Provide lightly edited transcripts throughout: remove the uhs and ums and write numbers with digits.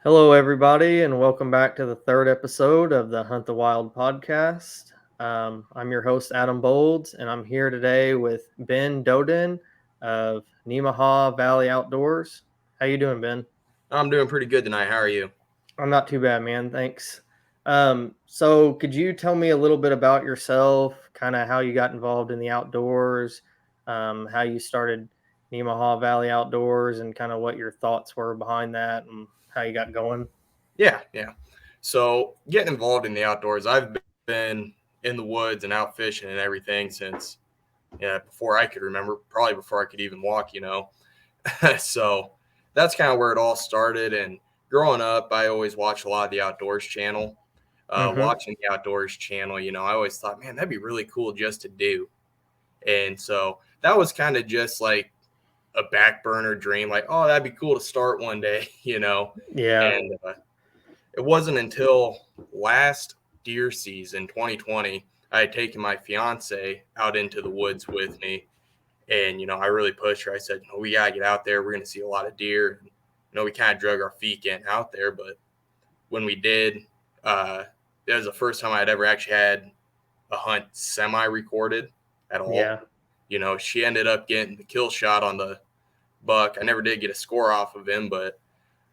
Hello, everybody, and welcome back to the third episode of the Hunt the Wild podcast. I'm your host, Adam Bowlds, and I'm here today with Ben Doeden of Nemaha Valley Outdoors. How you doing, Ben? I'm doing pretty good tonight. How are you? I'm not too bad, man. Thanks. So could you tell me a little bit about yourself, kind of how you got involved in the outdoors, how you started Nemaha Valley Outdoors, and kind of what your thoughts were behind that and how you got going? Yeah. So getting involved in the outdoors, I've been in the woods and out fishing and everything since before I could remember, probably before I could even walk. So that's kind of where it all started. And growing up, I always watched a lot of the Outdoors channel. Mm-hmm. Watching the Outdoors channel, I always thought, man, that'd be really cool just to do. And so that was kind of just like a back burner dream, like, oh, that'd be cool to start one day. Yeah. And it wasn't until last deer season, 2020, I had taken my fiance out into the woods with me. And, I really pushed her. I said, we got to get out there. We're going to see a lot of deer. And, we kind of drug our feet getting out there. But when we did, that was the first time I'd ever actually had a hunt semi-recorded at all. Yeah. She ended up getting the kill shot on the buck. I never did get a score off of him, but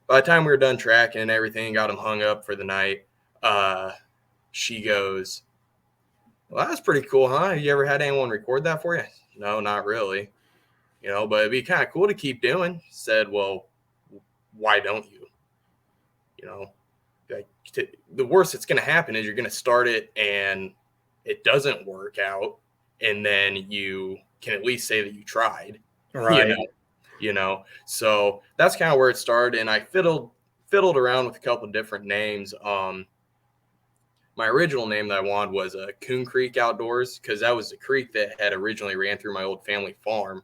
by the time we were done tracking and everything, got him hung up for the night, she goes, well, that was pretty cool, huh? Have you ever had anyone record that for you? No, not really. But it'd be kind of cool to keep doing. Said, well, why don't you? Like the worst that's going to happen is you're going to start it and it doesn't work out. And then you can at least say that you tried, Right. So that's kind of where it started. And I fiddled around with a couple of different names. My original name that I wanted was Coon Creek Outdoors, because that was the creek that had originally ran through my old family farm.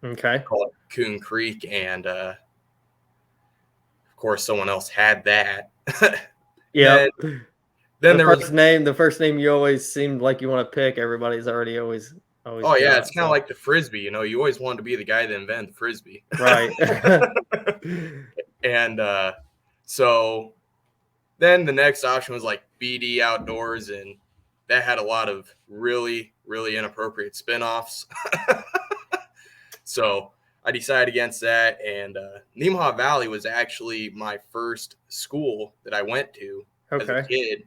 Okay. Called Coon Creek, and of course someone else had that. Yep. Then there was The first name you always seemed like you want to pick, everybody's always oh yeah, it's got. kind of So like the frisbee. You always wanted to be the guy that invented the frisbee. right. And so then the next option was like BD Outdoors, and that had a lot of really, really inappropriate spinoffs. So I decided against that. And Nemaha Valley was actually my first school that I went to as a Okay. kid.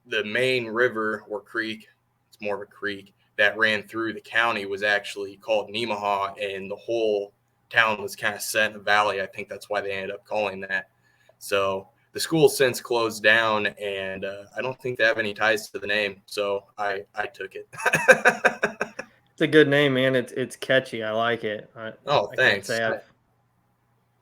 The main river or creek, it's more of a creek, that ran through the county was actually called Nemaha, and the whole town was kind of set in a valley. I think that's why they ended up calling that. So the school since closed down, and I don't think they have any ties to the name. So I took it. It's a good name, man. It's catchy. I like it. Oh, I can't thanks. say I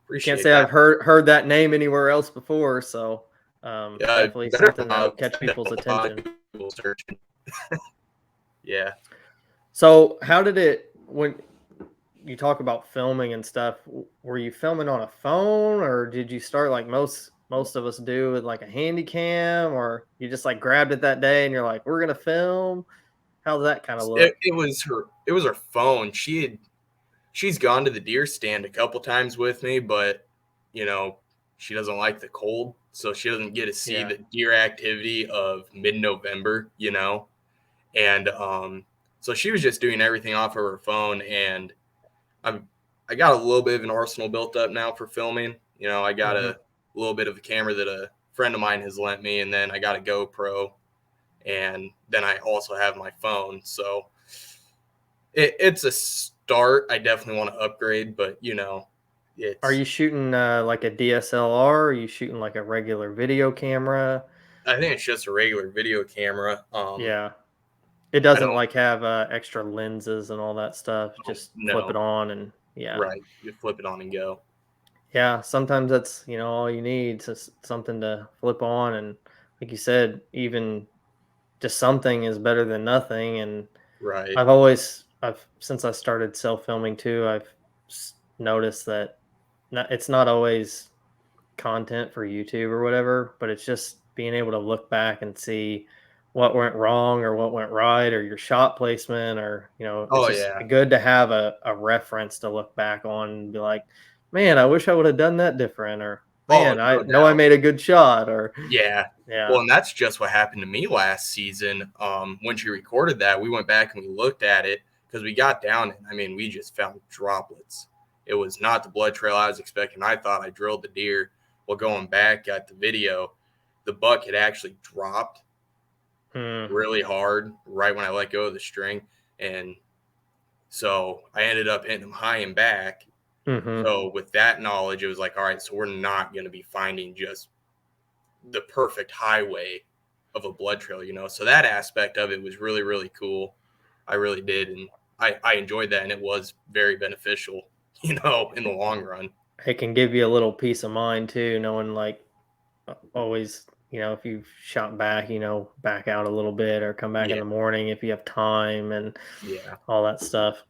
appreciate I've that. heard that name anywhere else before, so definitely Better something that'll not catch send people's a lot of attention. Google searching. Yeah. So how did it when you talk about filming and stuff, were you filming on a phone, or did you start like most of us do with like a handy cam, or you just like grabbed it that day and you're like, we're gonna film? How's that kind of look? It was her phone. She's gone to the deer stand a couple times with me, but you know, she doesn't like the cold, so she doesn't get to see Yeah. the deer activity of mid-November. And so she was just doing everything off of her phone, and I got a little bit of an arsenal built up now for filming. I got Hmm. a little bit of a camera that a friend of mine has lent me, and then I got a GoPro, and then I also have my phone. So it's a start. I definitely want to upgrade, but Are it's you shooting like a DSLR? Are you shooting like a regular video camera? I think it's just a regular video camera. Yeah. It I doesn't don't like have extra lenses and all that stuff. Just flip it know. on and yeah. Right, you flip it on and go. Yeah, sometimes that's, all you need to something to flip on, and like you said, even just something is better than nothing. And Right. I've since I started self-filming too, I've noticed that it's not always content for YouTube or whatever, but it's just being able to look back and see what went wrong or what went right, or your shot placement, or it's Oh just yeah. good to have a reference to look back on and be like, man, I wish I would have done that different, or Oh, man, I no know I doubt. made a good shot, or Yeah. yeah. Well, and that's just what happened to me last season. When she recorded that, we went back and we looked at it because we got down and I mean, we just found droplets. It was not the blood trail I was expecting. I thought I drilled the deer. Well, going back at the video, the buck had actually dropped Mm, really hard right when I let go of the string. And so I ended up hitting him high and back. mm-hmm. So with that knowledge, it was like, all right, so we're not going to be finding just the perfect highway of a blood trail, you know. So that aspect of it was really, really cool. I really did. And I enjoyed that. And it was very beneficial, you know, in the long run. It can give you a little peace of mind too, knowing like always, if you've shot back, back out a little bit or come back in Yeah. the morning if you have time and Yeah. all that stuff.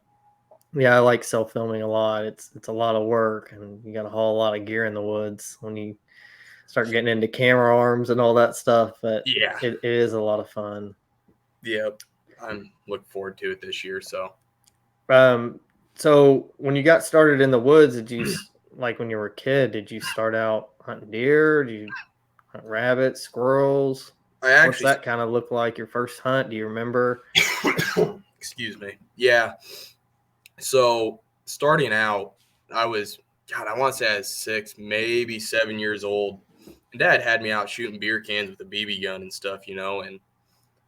Yeah, I like self filming a lot. It's a lot of work, and you got to haul a lot of gear in the woods when you start getting into camera arms and all that stuff. But Yeah. it is a lot of fun. Yep. I'm looking forward to it this year. So Um, so when you got started in the woods, did you like when you were a kid? Did you start out hunting deer? Did you hunt rabbits, squirrels? I What's actually, that kind of look like? Your first hunt? Do you remember? excuse me. Yeah. So starting out, I was, God, I want to say I was 6, maybe 7 years old. And Dad had me out shooting beer cans with a BB gun and stuff, you know. And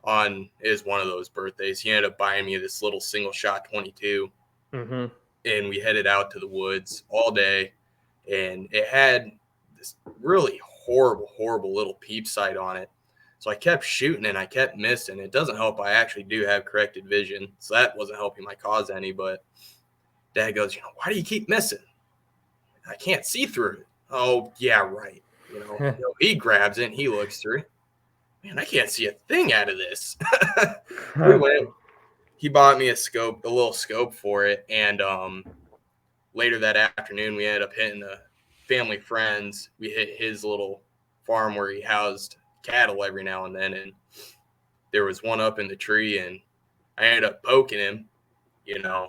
on is one of those birthdays, he ended up buying me this little single shot 22, Mm-hmm. and we headed out to the woods all day. And it had this really horrible, horrible little peep sight on it. So I kept shooting and I kept missing. It doesn't help. I actually do have corrected vision, so that wasn't helping my cause any. But Dad goes, why do you keep missing? I can't see through it. Oh, yeah, right. He grabs it and he looks through. Man, I can't see a thing out of this. We went. He bought me a little scope for it, and later that afternoon, we ended up hitting a family friends. We hit his little farm where he housed cattle every now and then, and there was one up in the tree, and I ended up poking him. I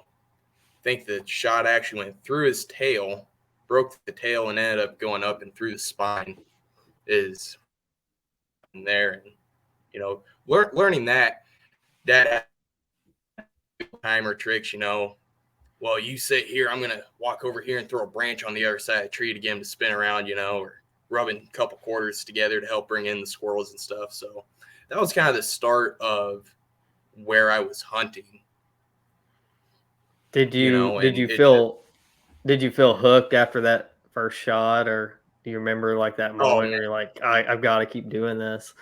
think the shot actually went through his tail, broke the tail, and ended up going up and through the spine. Is there, and learning that timer tricks. Well, you sit here, I'm gonna walk over here and throw a branch on the other side of the tree to get him to spin around, or rubbing a couple quarters together to help bring in the squirrels and stuff. So that was kind of the start of where I was hunting. Did you did And you it just, feel did you feel hooked after that first shot, or do you remember like that oh moment where you're like, I've got to keep doing this?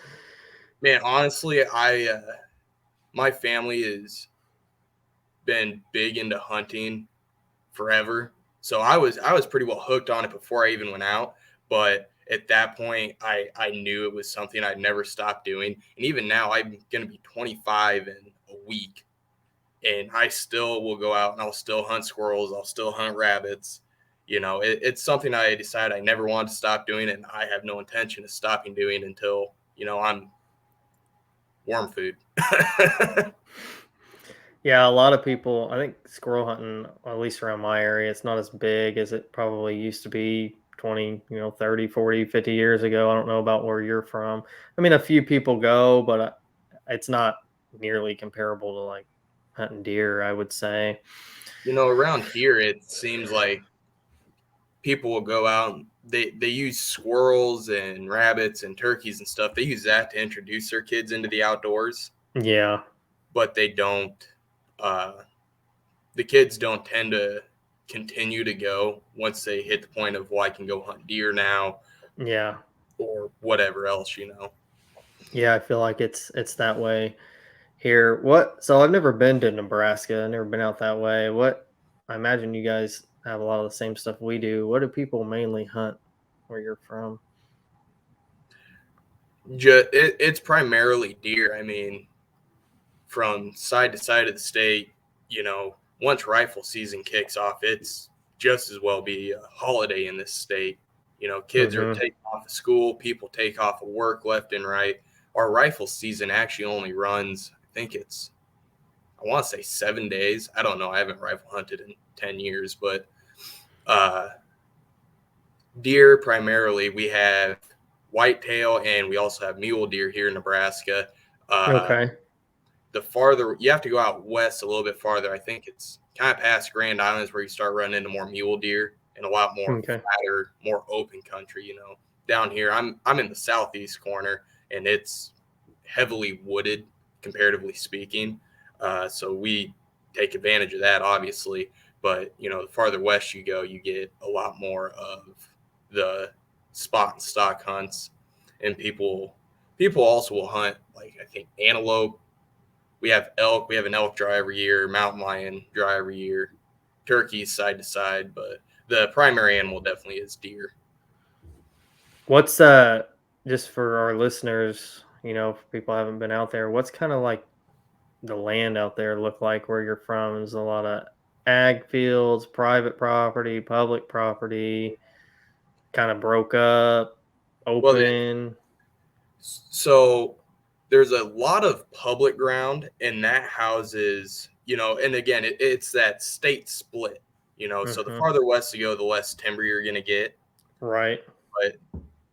man, honestly, my family has been big into hunting forever. So I was pretty well hooked on it before I even went out. But at that point, I knew it was something I'd never stop doing. And even now, I'm going to be 25 in a week, and I still will go out and I'll still hunt squirrels. I'll still hunt rabbits. It's something I decided I never wanted to stop doing, and I have no intention of stopping doing until I'm worm food. Yeah, a lot of people, I think squirrel hunting, at least around my area, it's not as big as it probably used to be 20, 30, 40, 50 years ago. I don't know about where you're from. I mean, a few people go, but it's not nearly comparable to like hunting deer, I would say. Around here, it seems like people will go out and they use squirrels and rabbits and turkeys and stuff. They use that to introduce their kids into the outdoors, Yeah. but they don't. Uh, the kids don't tend to continue to go once they hit the point of, well, I can go hunt deer now Yeah. or whatever else. Yeah, I feel like it's that way here. So I've never been to Nebraska. I've never been out that way. I imagine you guys have a lot of the same stuff we do. What do people mainly hunt where you're from? It's primarily deer. I mean, from side to side of the state, once rifle season kicks off, it's just as well be a holiday in this state. Kids are Mhm. taking off of school, people take off of work left and right. Our rifle season actually only runs, I think I want to say 7 days. I don't know. I haven't rifle hunted in 10 years, but uh, Deer primarily. We have whitetail, and we also have mule deer here in Nebraska. Okay. The farther you have to go out west a little bit farther, I think it's kind of past Grand Islands where you start running into more mule deer and a lot more Okay. flatter, more open country. Down here, I'm in the southeast corner, and it's heavily wooded, comparatively speaking. So we take advantage of that, obviously. But the farther west you go, you get a lot more of the spot and stock hunts, and people also will hunt, like, I think, antelope. We have elk. We have an elk draw every year. Mountain lion draw every year. Turkeys side to side, but the primary animal definitely is deer. What's just for our listeners, if people haven't been out there, what's kind of like the land out there look like where you're from? There's a lot of ag fields, private property, public property, kind of broke up, Well, open. so there's a lot of public ground, and that houses, and again, it's that state split. So the Hmm. farther west you go, the less timber you're going to get. Right. But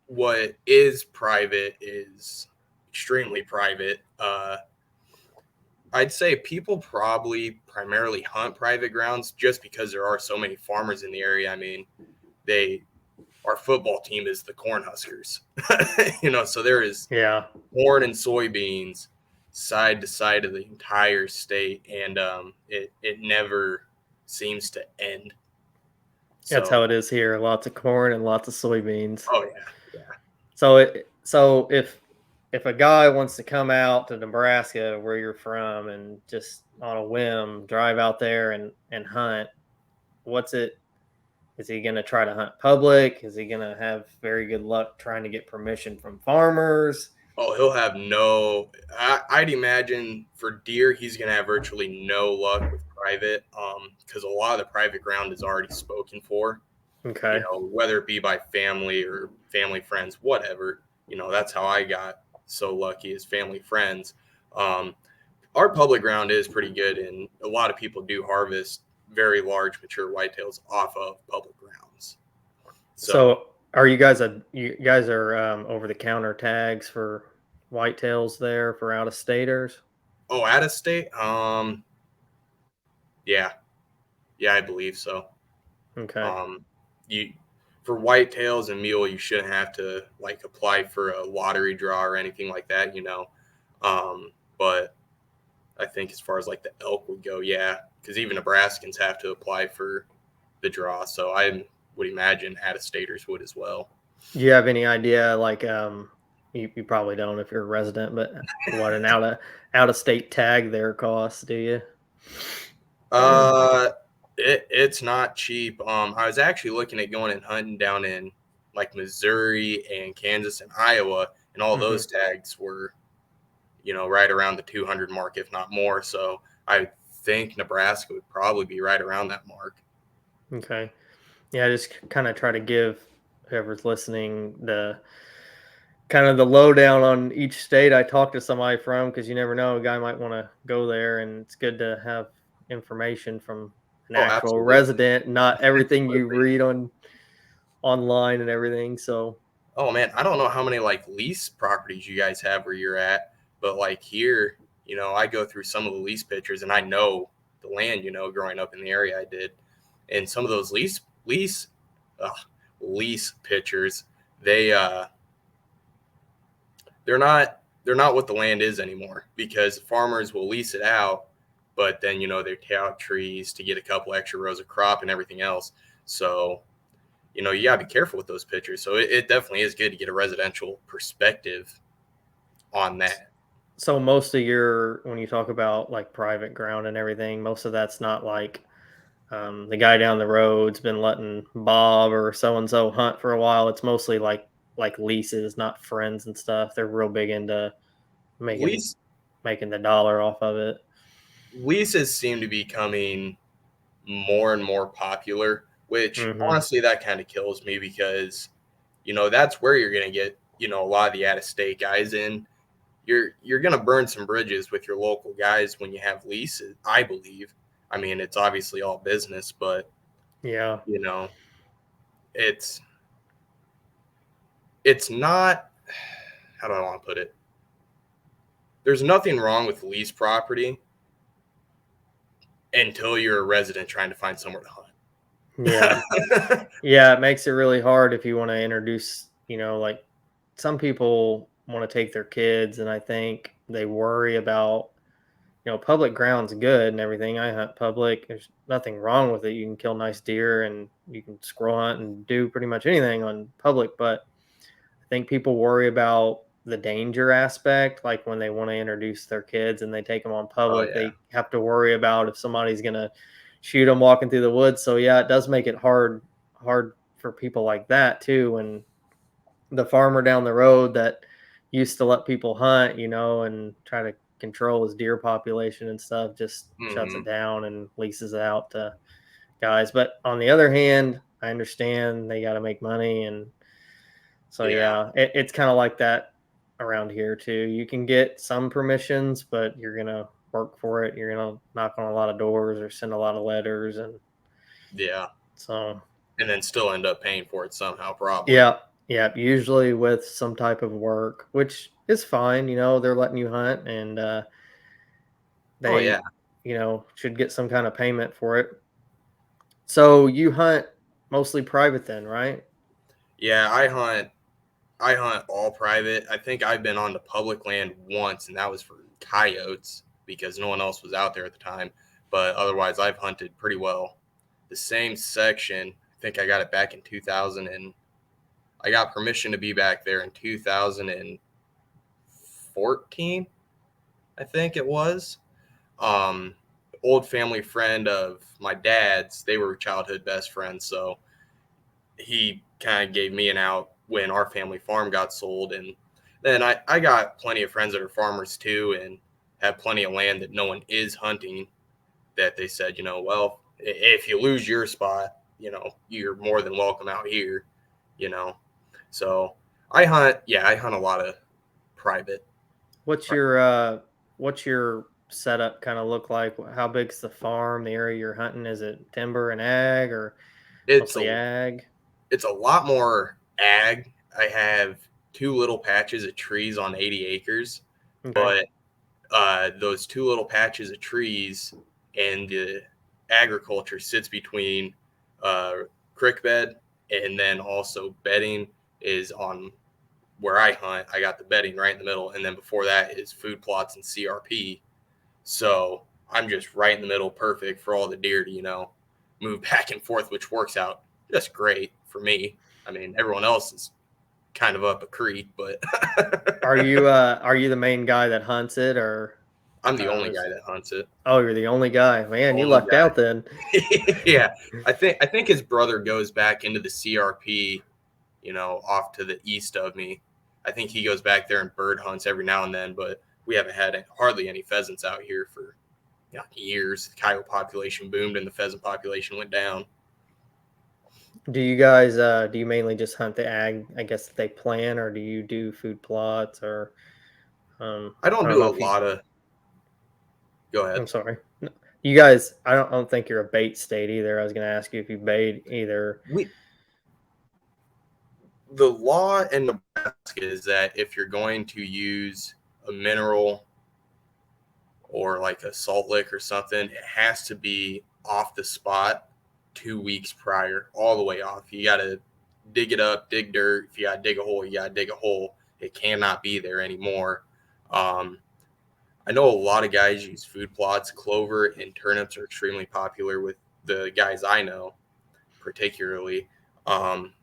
what is private is extremely private. I'd say people probably primarily hunt private grounds just because there are so many farmers in the area. I mean, they our football team is the Cornhuskers, so there is Yeah. corn and soybeans side to side of the entire state, and it never seems to end. That's So, how it is here. Lots of corn and lots of soybeans. oh yeah, yeah. So if a guy wants to come out to Nebraska where you're from and just on a whim drive out there and hunt, what's it is he going to try to hunt public? Is he going to have very good luck trying to get permission from farmers? Oh, he'll have no. I'd imagine for deer, he's going to have virtually no luck with private, because a lot of the private ground is already spoken for. Okay. Whether it be by family or family friends, whatever. That's how I got so lucky, is family friends. Um, our public ground is pretty good, and a lot of people do harvest very large mature whitetails off of public grounds. So, So are you guys are over the counter tags for whitetails there for out of staters? oh, out of state, yeah, yeah, I believe so. Okay. Um, you For whitetails and mule, you shouldn't have to like apply for a lottery draw or anything like that. But I think as far as like the elk would go, yeah, because even Nebraskans have to apply for the draw. So I would imagine out-of-staters would as well. Do you have any idea, like, you probably don't if you're a resident, but what an out of state tag there costs, do you? Uh, it's not cheap. I was actually looking at going and hunting down in like Missouri and Kansas and Iowa, and all Hmm. those tags were, right around the 200 mark, if not more. So I think Nebraska would probably be right around that mark. Okay. Yeah, I just kind of try to give whoever's listening the kind of the lowdown on each state I talk to somebody from, because you never know, a guy might want to go there, and it's good to have information from an Oh, actual absolutely. resident, not everything you Absolutely. read on online and everything. So, Oh man, I don't know how many like lease properties you guys have where you're at, but like here, I go through some of the lease pictures, and I know the land, growing up in the area I did. And some of those uh, lease pictures, they they're not what the land is anymore, because farmers will lease it out, but then they tear out trees to get a couple extra rows of crop and everything else. So you gotta be careful with those pictures. So it definitely is good to get a residential perspective on that. so most of your when you talk about like private ground and everything, most of that's not like the guy down the road's been letting Bob or so and so hunt for a while. It's mostly like leases, not friends and stuff. They're real big into making Lease making the dollar off of it. Leases seem to be becoming more and more popular, which Hmm. honestly that kind of kills me, because that's where you're gonna get a lot of the out of state guys in. You're gonna burn some bridges with your local guys when you have leases, I believe. I mean, it's obviously all business, but Yeah. you know it's it's not, how do I want to put it? There's nothing wrong with lease property until you're a resident trying to find somewhere to Yeah. hunt. Yeah, it makes it really hard if you want to introduce, like some people want to take their kids, and I think they worry about, public ground's good and everything. I hunt public. There's nothing wrong with it. You can kill nice deer and you can squirrel hunt and do pretty much anything on public, but I think people worry about the danger aspect. Like when they want to introduce their kids and they take them on Oh, public, yeah. they have to worry about if somebody's going to shoot them walking through the woods. So yeah, it does make it hard for people like that too. And the farmer down the road that used to let people hunt, and try to control his deer population and stuff just shuts Hmm. it down and leases it out to guys. But on the other hand, I understand they got to make money, and so Yeah. yeah, it's kind of like that around here too. You can get some permissions, but you're gonna work for it. You're gonna knock on a lot of doors or send a lot of letters, and Yeah. so And then still end up paying for it somehow, probably. yeah, yeah. Usually with some type of work, which is fine. They're letting you hunt, and Oh, yeah. they, should get some kind of payment for it. So you hunt mostly private then, right? Yeah, I hunt all private. I think I've been on the public land once, and that was for coyotes because no one else was out there at the time. But otherwise, I've hunted pretty well. The same section, I think I got it back in 2000, and I got permission to be back there in 2014, I think it was. Um, Old family friend of my dad's, they were childhood best friends, so he kind of gave me an out when our family farm got sold. And then I got plenty of friends that are farmers too and have plenty of land that no one is hunting, that they said, well, if you lose your spot, you're more than welcome out here, you know. So I hunt a lot of private. What's your setup kind of look like? How big's the farm, the area you're hunting? Is it timber and ag or It's mostly a ag? it's a lot more ag. I have two little patches of trees on 80 acres, Okay. but those two little patches of trees and the agriculture sits between uh, creek bed, and then also bedding is on where I hunt. I got the bedding right in the middle, and then before that is food plots and CRP. So I'm just right in the middle, perfect for all the deer to move back and forth, which works out just great for me. I mean, everyone else is kind of up a creek, but Are you the main guy that hunts it, or I'm the only is guy that hunts it. oh, you're the only guy. Man, you Only lucked guy. out then. Yeah, I think his brother goes back into the CRP, off to the east of me. I think he goes back there and bird hunts every now and then, but we haven't had hardly any pheasants out here for years. The coyote population boomed and the pheasant population went down. Do you mainly just hunt the ag, I guess, that they plant, or do you do food plots, or I I don't don't do know a if you lot of. Go ahead. I'm sorry. You guys, I don't think you're a bait state either. I was going to ask you if you bait either. We The law in Nebraska is that if you're going to use a mineral or like a salt lick or something, it has to be off the spot 2 weeks prior, all the way off. You got to dig it up, dig dirt. If you got to dig a hole, you got to dig a hole. It cannot be there anymore. Um, I know a lot of guys use food plots. Clover and turnips are extremely popular with the guys I know, particularly. Um,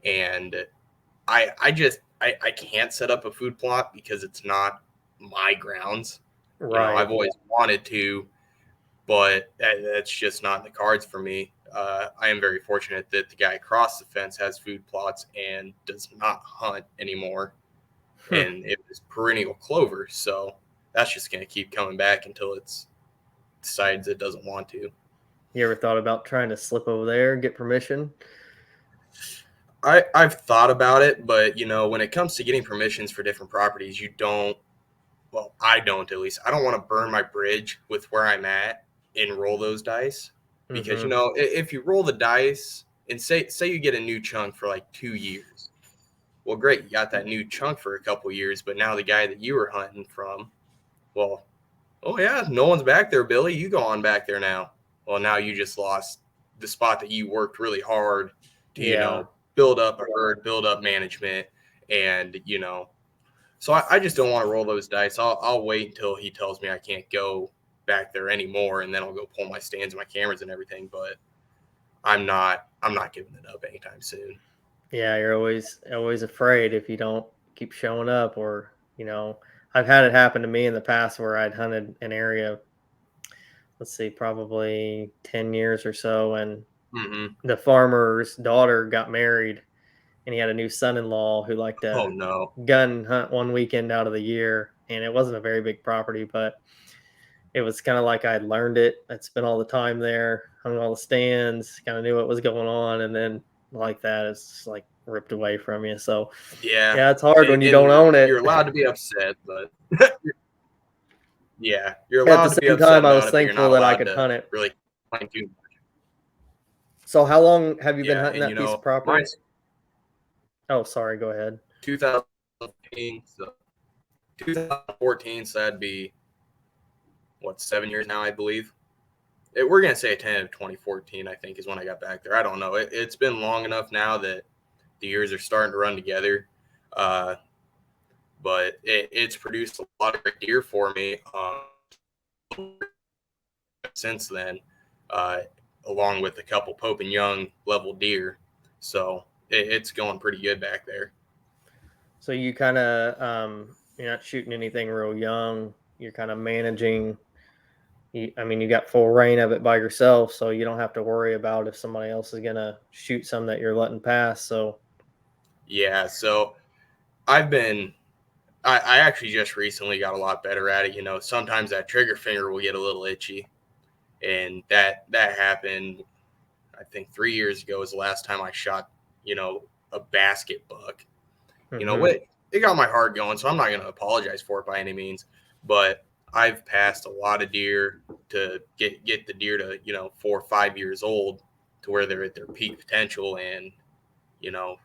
and I can't set up a food plot because it's not my grounds. Right. I've always wanted to, but that's just not in the cards for me. I am very fortunate that the guy across the fence has food plots and does not hunt anymore, Hmm. and it was perennial clover, so that's just going to keep coming back until it decides it doesn't want to. You ever thought about trying to slip over there, get permission? I've thought about it, but when it comes to getting permissions for different properties, you don't. Well, I don't, at least. I don't want to burn my bridge with where I'm at and roll those dice because Mm-hmm. if you roll the dice and say you get a new chunk for like 2 years, well, great, you got that new chunk for a couple years, but now the guy that you were hunting from, well, oh yeah, no one's back there, Billy. You go on back there now. Well, now you just lost the spot that you worked really hard to, Yeah. build up a herd, build up management, and So I just don't want to roll those dice. I'll wait until he tells me I can't go back there anymore, and then I'll go pull my stands and my cameras and everything. But I'm not giving it up anytime soon. Yeah, you're always afraid if you don't keep showing up, or I've had it happen to me in the past where I'd hunted an area, let's see, probably 10 years or so, and Mm-hmm. the farmer's daughter got married, and he had a new son-in-law who liked Oh to no. gun hunt one weekend out of the year, and it wasn't a very big property, but it was kind of like I'd learned it. I'd spent all the time there, hung all the stands, kind of knew what was going on, and then like that, it's just like ripped away from you. So Yeah, yeah, it's hard when you don't and own it. you're allowed to be upset, but yeah, you're At the allowed to be same upset time, I about was it, but you're thankful not that I allowed could to hunt it. really complain too much. So how long have you been Yeah, hunting and that piece of property? mine's Oh, sorry, go ahead. 2014, so 2014, so that'd be what, 7 years now, I believe. We're gonna say a 10 of 2014, I think, is when I got back there. I don't know. It's been long enough now that the years are starting to run together. Uh, but it's produced a lot of great deer for me since then, uh, along with a couple Pope and Young level deer. So it's going pretty good back there. So you kind of you're not shooting anything real young. You're kind of managing. I mean, you got full reign of it by yourself, so you don't have to worry about if somebody else is gonna shoot some that you're letting pass. So Yeah, so I've been I actually just recently got a lot better at it. Sometimes that trigger finger will get a little itchy, and that happened. I think 3 years ago was the last time I shot, a basket buck. mm-hmm. What it got my heart going, so I'm not going to apologize for it by any means. But I've passed a lot of deer to get the deer to 4 or 5 years old to where they're at their peak potential, and you know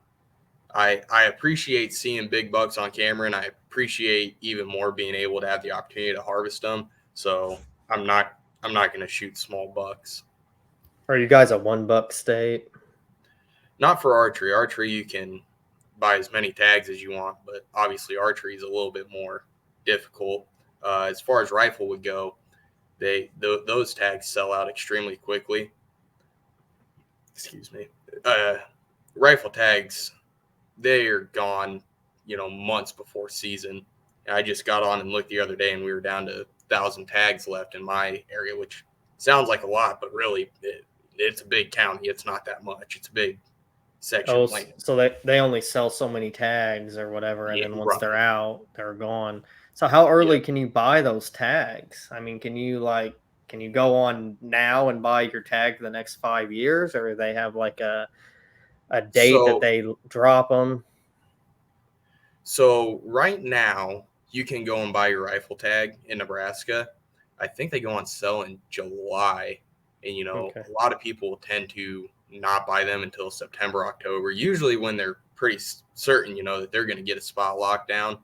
I appreciate seeing big bucks on camera, and I appreciate even more being able to have the opportunity to harvest them. So I'm not going to shoot small bucks. Are you guys a 1 buck state? Not for archery. Archery, you can buy as many tags as you want, but obviously archery is a little bit more difficult. As far as rifle would go, those tags sell out extremely quickly. Excuse me. Rifle tags, they are gone, months before season. I just got on and looked the other day, and we were down to 1,000 tags left in my area, which sounds like a lot, but really it's a big county. It's not that much. It's a big section Oh, of land. so they only sell so many tags or whatever, and Yeah, then once they're right. out, they're gone. So how Yeah. early can you buy those tags? I mean, can you go on now and buy your tag for the next 5 years, or they have like a date that So they drop them? so right now you can go and buy your rifle tag in Nebraska. I think they go on sale in July, and Okay. a lot of people tend to not buy them until September, October. Usually when they're pretty certain, that they're going to get a spot locked down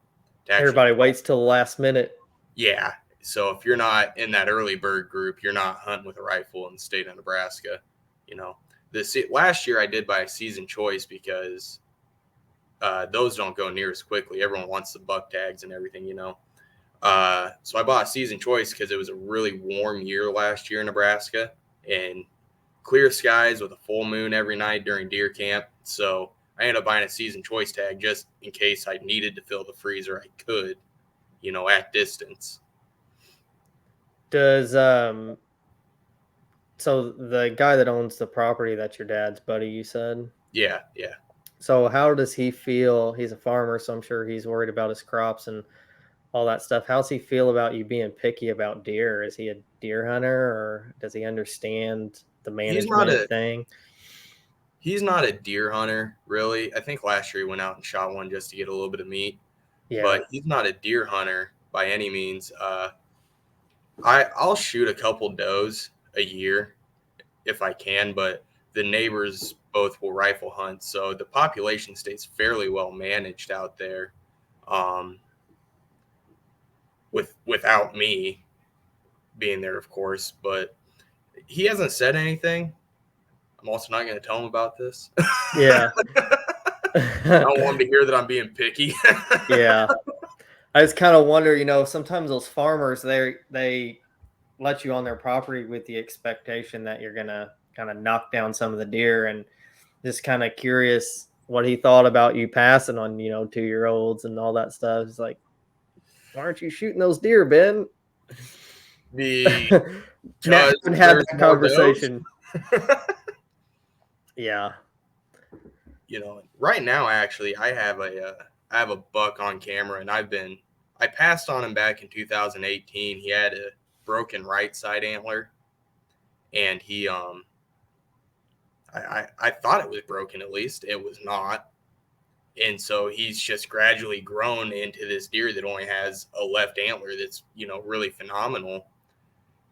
to actually Everybody go. waits till the last minute. Yeah. So if you're not in that early bird group, you're not hunting with a rifle in the state of Nebraska. You know, this last year I did buy a season choice because those don't go near as quickly. Everyone wants the buck tags and everything. So I bought a season choice because it was a really warm year last year in Nebraska, and clear skies with a full moon every night during deer camp. So I ended up buying a season choice tag just in case I needed to fill the freezer. I could, at distance. Does so the guy that owns the property, that's your dad's buddy, you said? Yeah, yeah. So how does he feel? He's a farmer, so I'm sure he's worried about his crops and all that stuff. How's he feel about you being picky about deer? Is he a deer hunter, or does he understand the He's not management a thing? he's not a deer hunter, really. I think last year he went out and shot one just to get a little bit of meat, Yeah. but he's not a deer hunter by any means. I'll shoot a couple does a year if I can, but the neighbors both will rifle hunt, so the population stays fairly well managed out there. Um, without me being there, of course, but he hasn't said anything. I'm also not going to tell him about this. Yeah. I don't want him to hear that I'm being picky. Yeah. I just kind of wonder, sometimes those farmers they let you on their property with the expectation that you're gonna kind of knock down some of the deer, and just kind of curious what he thought about you passing on, 2-year-olds and all that stuff. It's like, why aren't you shooting those deer, Ben? Because Haven't had there's that more does. conversation. Yeah. Right now, actually, I have a buck on camera, and I passed on him back in 2018. He had a broken right side antler, and I thought it was broken. At least it was not. And so he's just gradually grown into this deer that only has a left antler that's really phenomenal.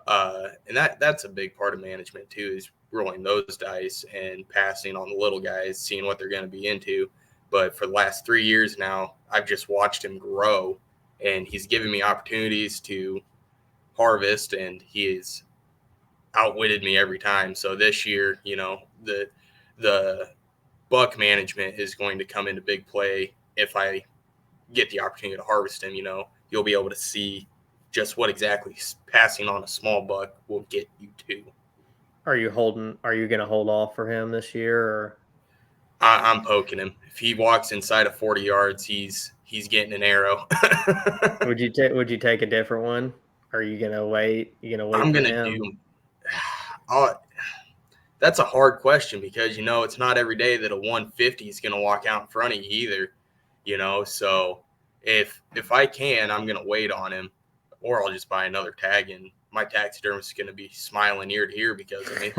And that's a big part of management too, is rolling those dice and passing on the little guys, seeing what they're going to be into. But for the last 3 years now, I've just watched him grow, and he's given me opportunities to harvest, and he has outwitted me every time. So this year, the buck management is going to come into big play if I get the opportunity to harvest him. You'll be able to see just what exactly passing on a small buck will get you to. Are you going to hold off for him this year, or I'm poking him. If he walks inside of 40 yards, he's getting an arrow. would you take a different one? Are you going to wait? You going to wait I'm for gonna him? do. That's a hard question because it's not every day that a 150 is gonna walk out in front of you either. So if I can, I'm gonna wait on him, or I'll just buy another tag, and my taxidermist is gonna be smiling ear to ear because of me.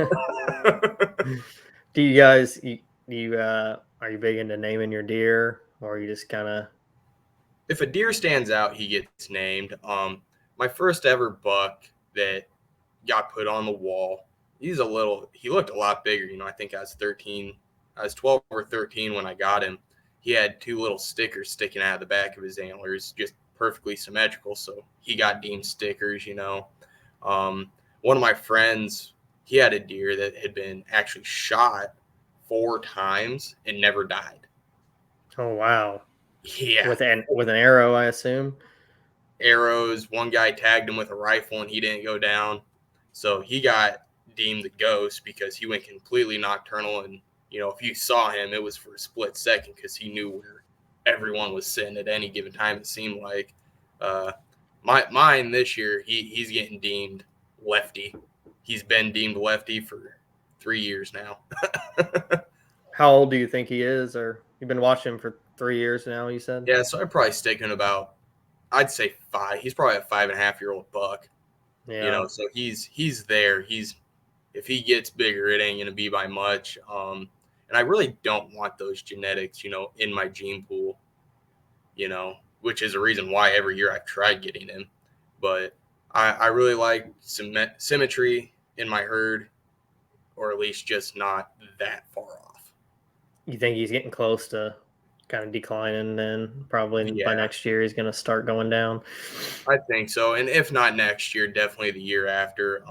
Do you guys are you big into naming your deer, or are you just kind of? If a deer stands out, he gets named. My first ever buck that got put on the wall. He looked a lot bigger. I think I was 13. I was 12 or 13 when I got him. He had two little stickers sticking out of the back of his antlers, just perfectly symmetrical. So he got deemed stickers. One of my friends, he had a deer that had been actually shot 4 times and never died. Oh wow. Yeah, With an arrow, I assume. arrows. One guy tagged him with a rifle and he didn't go down. So he got deemed the ghost because he went completely nocturnal. And, if you saw him, it was for a split second because he knew where everyone was sitting at any given time, it seemed like. Uh, mine this year, he's getting deemed lefty. He's been deemed lefty for 3 years now. How old do you think he is? Or you've been watching him for 3 years now, you said? Yeah, so I'd probably stick him about, I'd say 5. He's probably a 5.5-year-old buck. Yeah. So he's there. If he gets bigger, it ain't gonna be by much. And I really don't want those genetics, in my gene pool, which is a reason why every year I've tried getting him. But I really like symmetry in my herd, or at least just not that far off. You think he's getting close to kind of declining, then probably by Yeah, next year he's going to start going down? I think so. And if not next year, definitely the year after.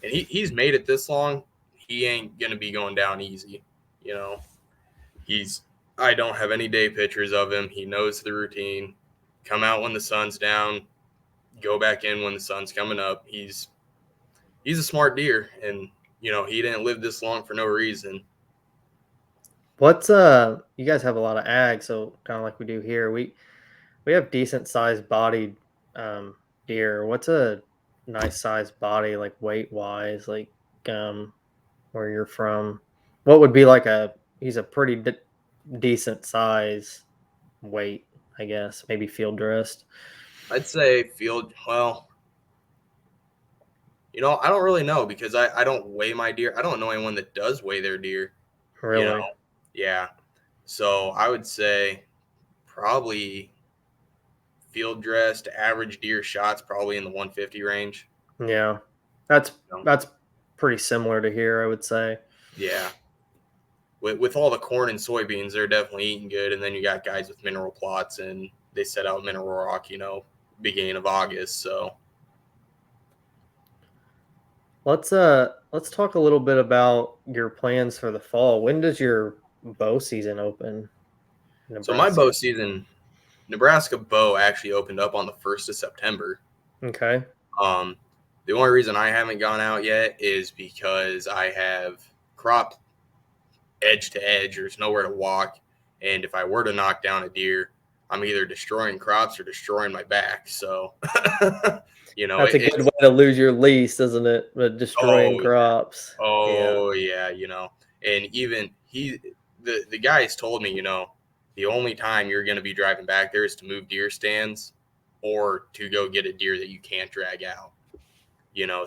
And he's made it this long. He ain't gonna be going down easy. You know, he's I don't have any day pictures of him. He knows the routine. Come out when the sun's down, go back in when the sun's coming up. He's a smart deer, and he didn't live this long for no reason. What's you guys have a lot of ag, so kind of like we do here. We have decent sized bodied deer. What's a nice sized body, like weight wise, like um where you're from? What would be like he's a pretty decent size weight, I guess, maybe field dressed. I'd say field. Well, I don't really know because I don't weigh my deer. I don't know anyone that does weigh their deer. You know, Really? yeah. So I would say probably field dressed average deer shots probably in the 150 range. Yeah. That's You know? that's pretty similar to here, I would say. Yeah. With all the corn and soybeans, they're definitely eating good. And then you got guys with mineral plots, and they set out mineral rock, beginning of August. So Let's talk a little bit about your plans for the fall. When does your bow season open in my bow Nebraska? season, Nebraska bow actually opened up on the 1st of September. Okay. Um, the only reason I haven't gone out yet is because I have cropped edge to edge. There's nowhere to walk. And if I were to knock down a deer, I'm either destroying crops or destroying my back. So, That's a good way it's, to lose your lease, isn't it? Destroying oh, yeah. crops. Yeah. Oh, yeah. And even the guys told me, the only time you're going to be driving back there is to move deer stands or to go get a deer that you can't drag out.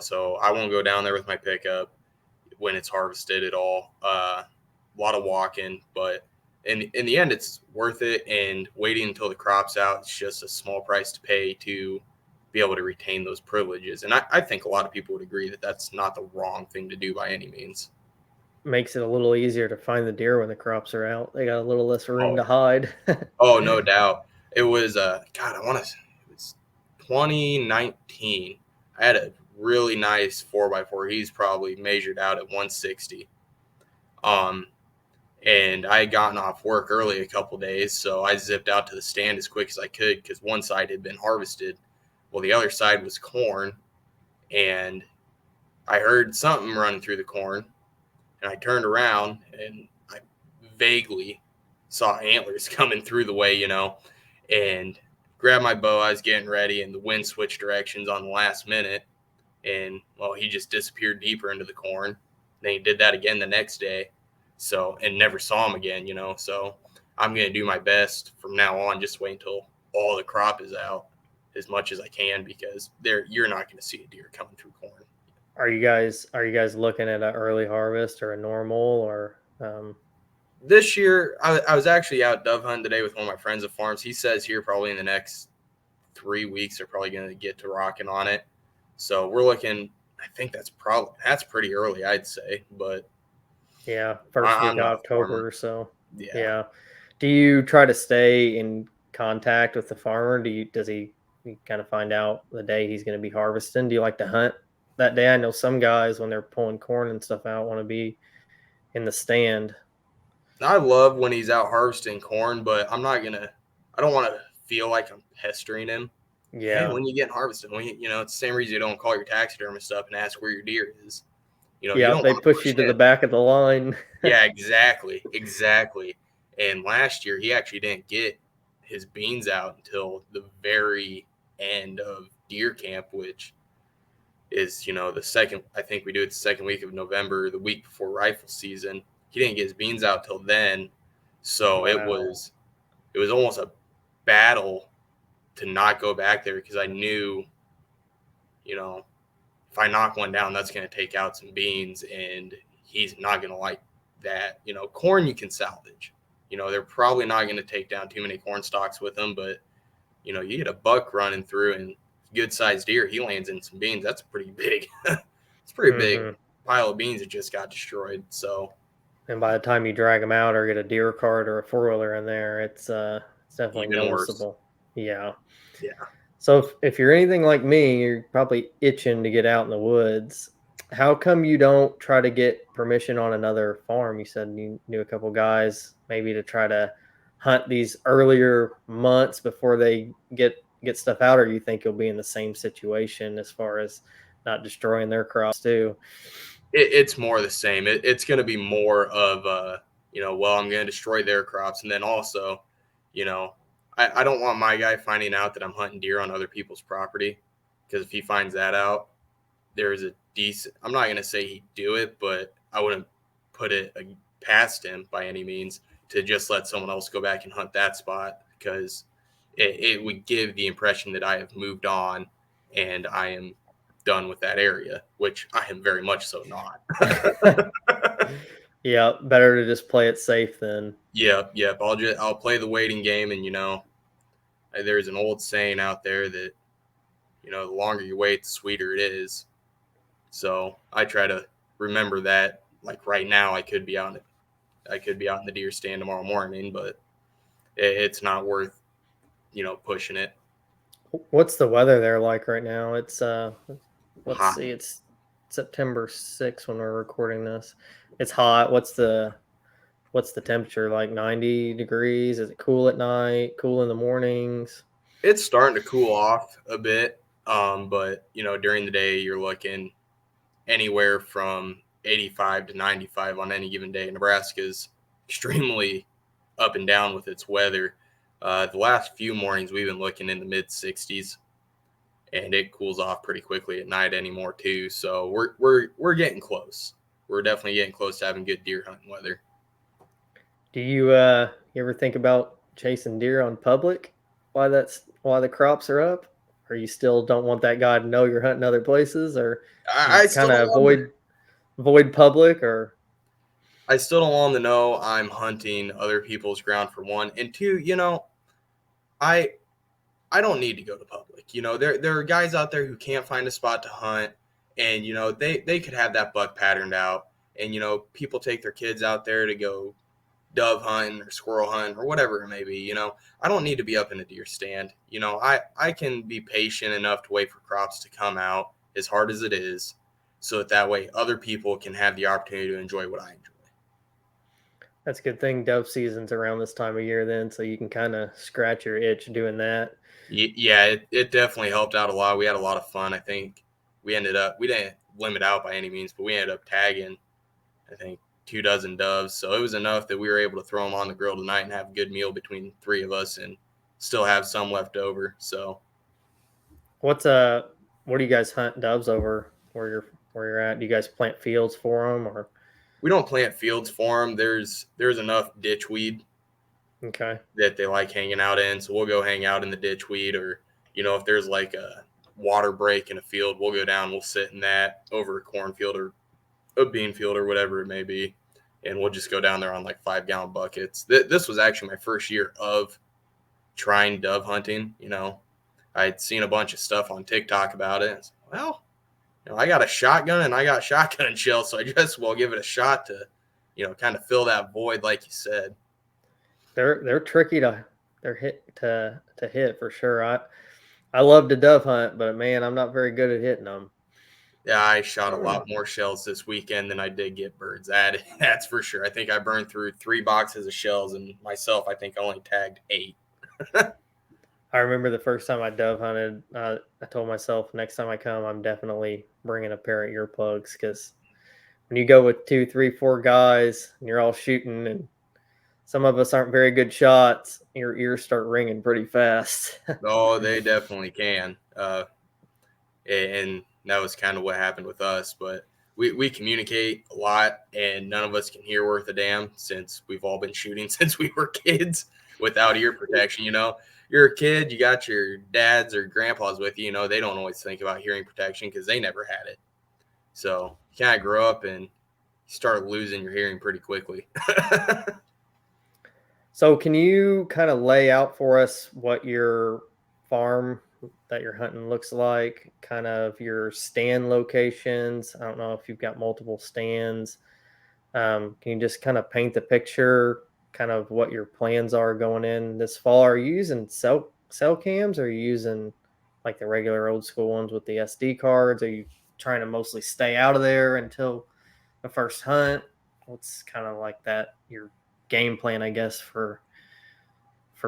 So I won't go down there with my pickup when it's harvested at all. A lot of walking, but in the end, it's worth it. And waiting until the crop's out, it's just a small price to pay to be able to retain those privileges. And I think a lot of people would agree that that's not the wrong thing to do by any means. Makes it a little easier to find the deer when the crops are out. They got a little less room Oh, to hide. oh, no doubt. It was God, I want to. It was 2019. I had a really nice 4x4. He's probably measured out at 160. Um, and I had gotten off work early a couple days, so I zipped out to the stand as quick as I could because one side had been harvested. Well, the other side was corn, and I heard something running through the corn, and I turned around and I vaguely saw antlers coming through the way, and grabbed my bow. I was getting ready, and the wind switched directions on the last minute, and well, he just disappeared deeper into the corn. Then he did that again the next day, so and never saw him again. So I'm gonna do my best from now on. Just wait until all the crop is out as much as I can because you're not going to see a deer coming through corn. Are you guys looking at an early harvest or a normal or This year, I was actually out dove hunting today with one of my friends at farms. He says here probably in the next 3 weeks they're probably going to get to rocking on it. So we're looking. I think that's pretty early, I'd say, but yeah, first week I'm of not a farmer. October, so Yeah, yeah. Do you try to stay in contact with the farmer? Does he you kind of find out the day he's going to be harvesting? Do you like to hunt that day? I know some guys when they're pulling corn and stuff out want to be in the stand. I love when he's out harvesting corn, but I'm not gonna. I don't want to feel like I'm pestering him. Hey, Yeah. when you getting harvested? It's the same reason you don't call your taxidermist up and ask where your deer is. You Yeah, don't they want to push you push to the it. back of the line. Yeah, exactly. And last year, he actually didn't get his beans out until the very end of deer camp, which is, the second, I think we do it the second week of November, the week before rifle season. He didn't get his beans out till then. So it Wow. was, it was almost a battle to not go back there because I knew, you know, if I knock one down, that's going to take out some beans, and he's not going to like that. Corn you can salvage. They're probably not going to take down too many corn stalks with them, but you get a buck running through and good sized deer, he lands in some beans. That's pretty big. It's pretty big Hmm. pile of beans that just got destroyed. So And by the time you drag them out or get a deer cart or a four-wheeler in there, it's definitely even worse. noticeable. Yeah. Yeah. So if you're anything like me, you're probably itching to get out in the woods. How come you don't try to get permission on another farm? You said you knew a couple guys maybe to try to hunt these earlier months before they get stuff out, or you think you'll be in the same situation as far as not destroying their crops too? It's more the same. It's going to be more of well, I'm going to destroy their crops, and then also, you know, I don't want my guy finding out that I'm hunting deer on other people's property, because if he finds that out, there's a decent. I'm not going to say he'd do it, but I wouldn't put it past him by any means to just let someone else go back and hunt that spot, because it would give the impression that I have moved on and I am done with that area, which I am very much so not. Yeah, better to just play it safe then. Yep. I'll play the waiting game, and there's an old saying out there that the longer you wait, the sweeter it is. So I try to remember that like right now, I could be out in the deer stand tomorrow morning, but it's not worth pushing it. What's the weather there like right now? It's let's Hot. see, it's September 6th when we're recording this. It's hot. What's the temperature like? 90 degrees? Is it cool at night? Cool in the mornings? It's starting to cool off a bit, but during the day you're looking anywhere from 85 to 95 on any given day. Nebraska is extremely up and down with its weather. The last few mornings we've been looking in the mid 60s, and it cools off pretty quickly at night anymore too. So we're getting close. We're definitely getting close to having good deer hunting weather. Do you ever think about chasing deer on public why the crops are up? Or you still don't want that guy to know you're hunting other places, or you I still kind don't of want avoid public, or I still don't want them to know I'm hunting other people's ground for one, and two. I I don't need to go to public. There are guys out there who can't find a spot to hunt, and they could have that buck patterned out, and people take their kids out there to go dove hunting or squirrel hunting or whatever it may be. I don't need to be up in a deer stand. I can be patient enough to wait for crops to come out, as hard as it is, so that way other people can have the opportunity to enjoy what I enjoy. that's a good thing dove season's around this time of year then, so you can kind of scratch your itch doing that. Yeah, it definitely helped out a lot. We had a lot of fun. I think we didn't limit out by any means, but we ended up tagging, I think, 2 dozen doves. So it was enough that we were able to throw them on the grill tonight and have a good meal between three of us and still have some left over. So What's what do you guys hunt doves over where you're at? Do you guys plant fields for them, or we don't plant fields for them. There's enough ditchweed okay? that they like hanging out in. So we'll go hang out in the ditchweed, or if there's like a water break in a field, we'll go down, we'll sit in that over a cornfield or a bean field or whatever it may be, and we'll just go down there on like 5-gallon buckets. This was actually my first year of trying dove hunting. I'd seen a bunch of stuff on TikTok about it. Well, I got a shotgun and I got shotgun shells, so I just will give it a shot to, kind of fill that void, like you said. They're tricky to hit for sure. I love to dove hunt, but man, I'm not very good at hitting them. Yeah, I shot a lot more shells this weekend than I did get birds. That's for sure. I think I burned through 3 boxes of shells, and myself, I think I only tagged 8. I remember the first time I dove hunted, I told myself next time I come, I'm definitely bringing a pair of earplugs because when you go with two, three, four guys and you're all shooting, and some of us aren't very good shots, your ears start ringing pretty fast. Oh, they definitely can. And that was kind of what happened with us. But we communicate a lot, and none of us can hear worth a damn since we've all been shooting since we were kids without ear protection. You're a kid, you got your dads or grandpas with you. They don't always think about hearing protection because they never had it. So you kind of grow up and you start losing your hearing pretty quickly. So, can you kind of lay out for us what your farm that you're hunting looks like? Kind of your stand locations. I don't know if you've got multiple stands. Can you just kind of paint the picture, kind of what your plans are going in this fall? Are you using cell cams? Or are you using like the regular old school ones with the SD cards? Are you trying to mostly stay out of there until the first hunt? What's kind of like that your game plan, I guess, for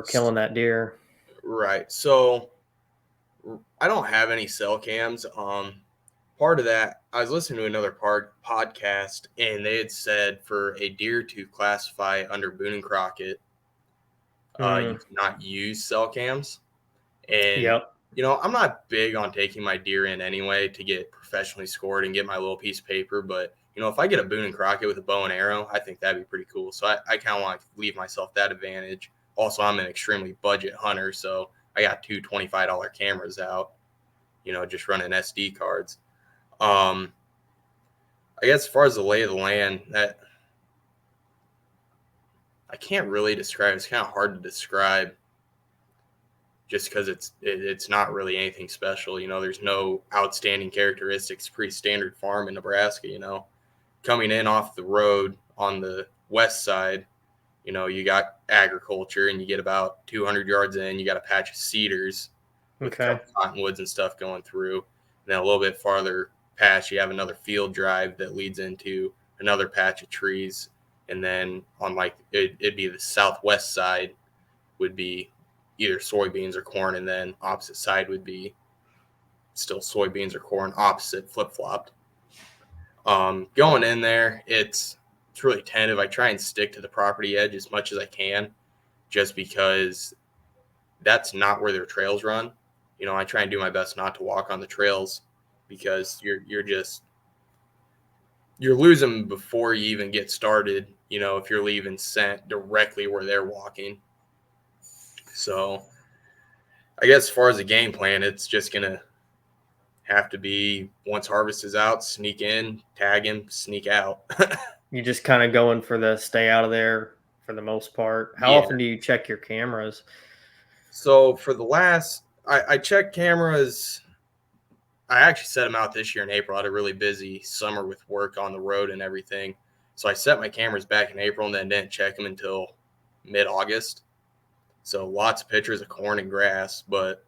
killing that deer? Right. So I don't have any cell cams. Part of that, I was listening to another podcast, and they had said for a deer to classify under Boone and Crockett, you Mm, cannot use cell cams. And yep. I'm not big on taking my deer in anyway to get professionally scored and get my little piece of paper. But if I get a Boone and Crockett with a bow and arrow, I think that'd be pretty cool. So I kind of want to leave myself that advantage. Also, I'm an extremely budget hunter, so I got two $25 cameras out. Just running SD cards. I guess as far as the lay of the land, that I can't really describe. It's kind of hard to describe just because it's not really anything special. There's no outstanding characteristics. Pretty standard farm in Nebraska. coming in off the road on the west side, you got agriculture, and you get about 200 yards in, you got a patch of cedars with a Okay. couple cottonwoods and stuff going through. And then a little bit farther past, you have another field drive that leads into another patch of trees. And then on it'd be the southwest side would be either soybeans or corn, and then opposite side would be still soybeans or corn, opposite flip flopped. Going in there, it's really tentative. I try and stick to the property edge as much as I can, just because that's not where their trails run. I try and do my best not to walk on the trails, because you're losing before you even get started. If you're leaving scent directly where they're walking. So I guess as far as the game plan, it's just gonna have to be, once harvest is out, sneak in, tag him, sneak out. You just kind of going for the stay out of there for the most part. How Yeah. often do you check your cameras? So for the I checked cameras. I actually set them out this year in April. I had a really busy summer with work on the road and everything. So I set my cameras back in April and then didn't check them until mid-August. So lots of pictures of corn and grass, but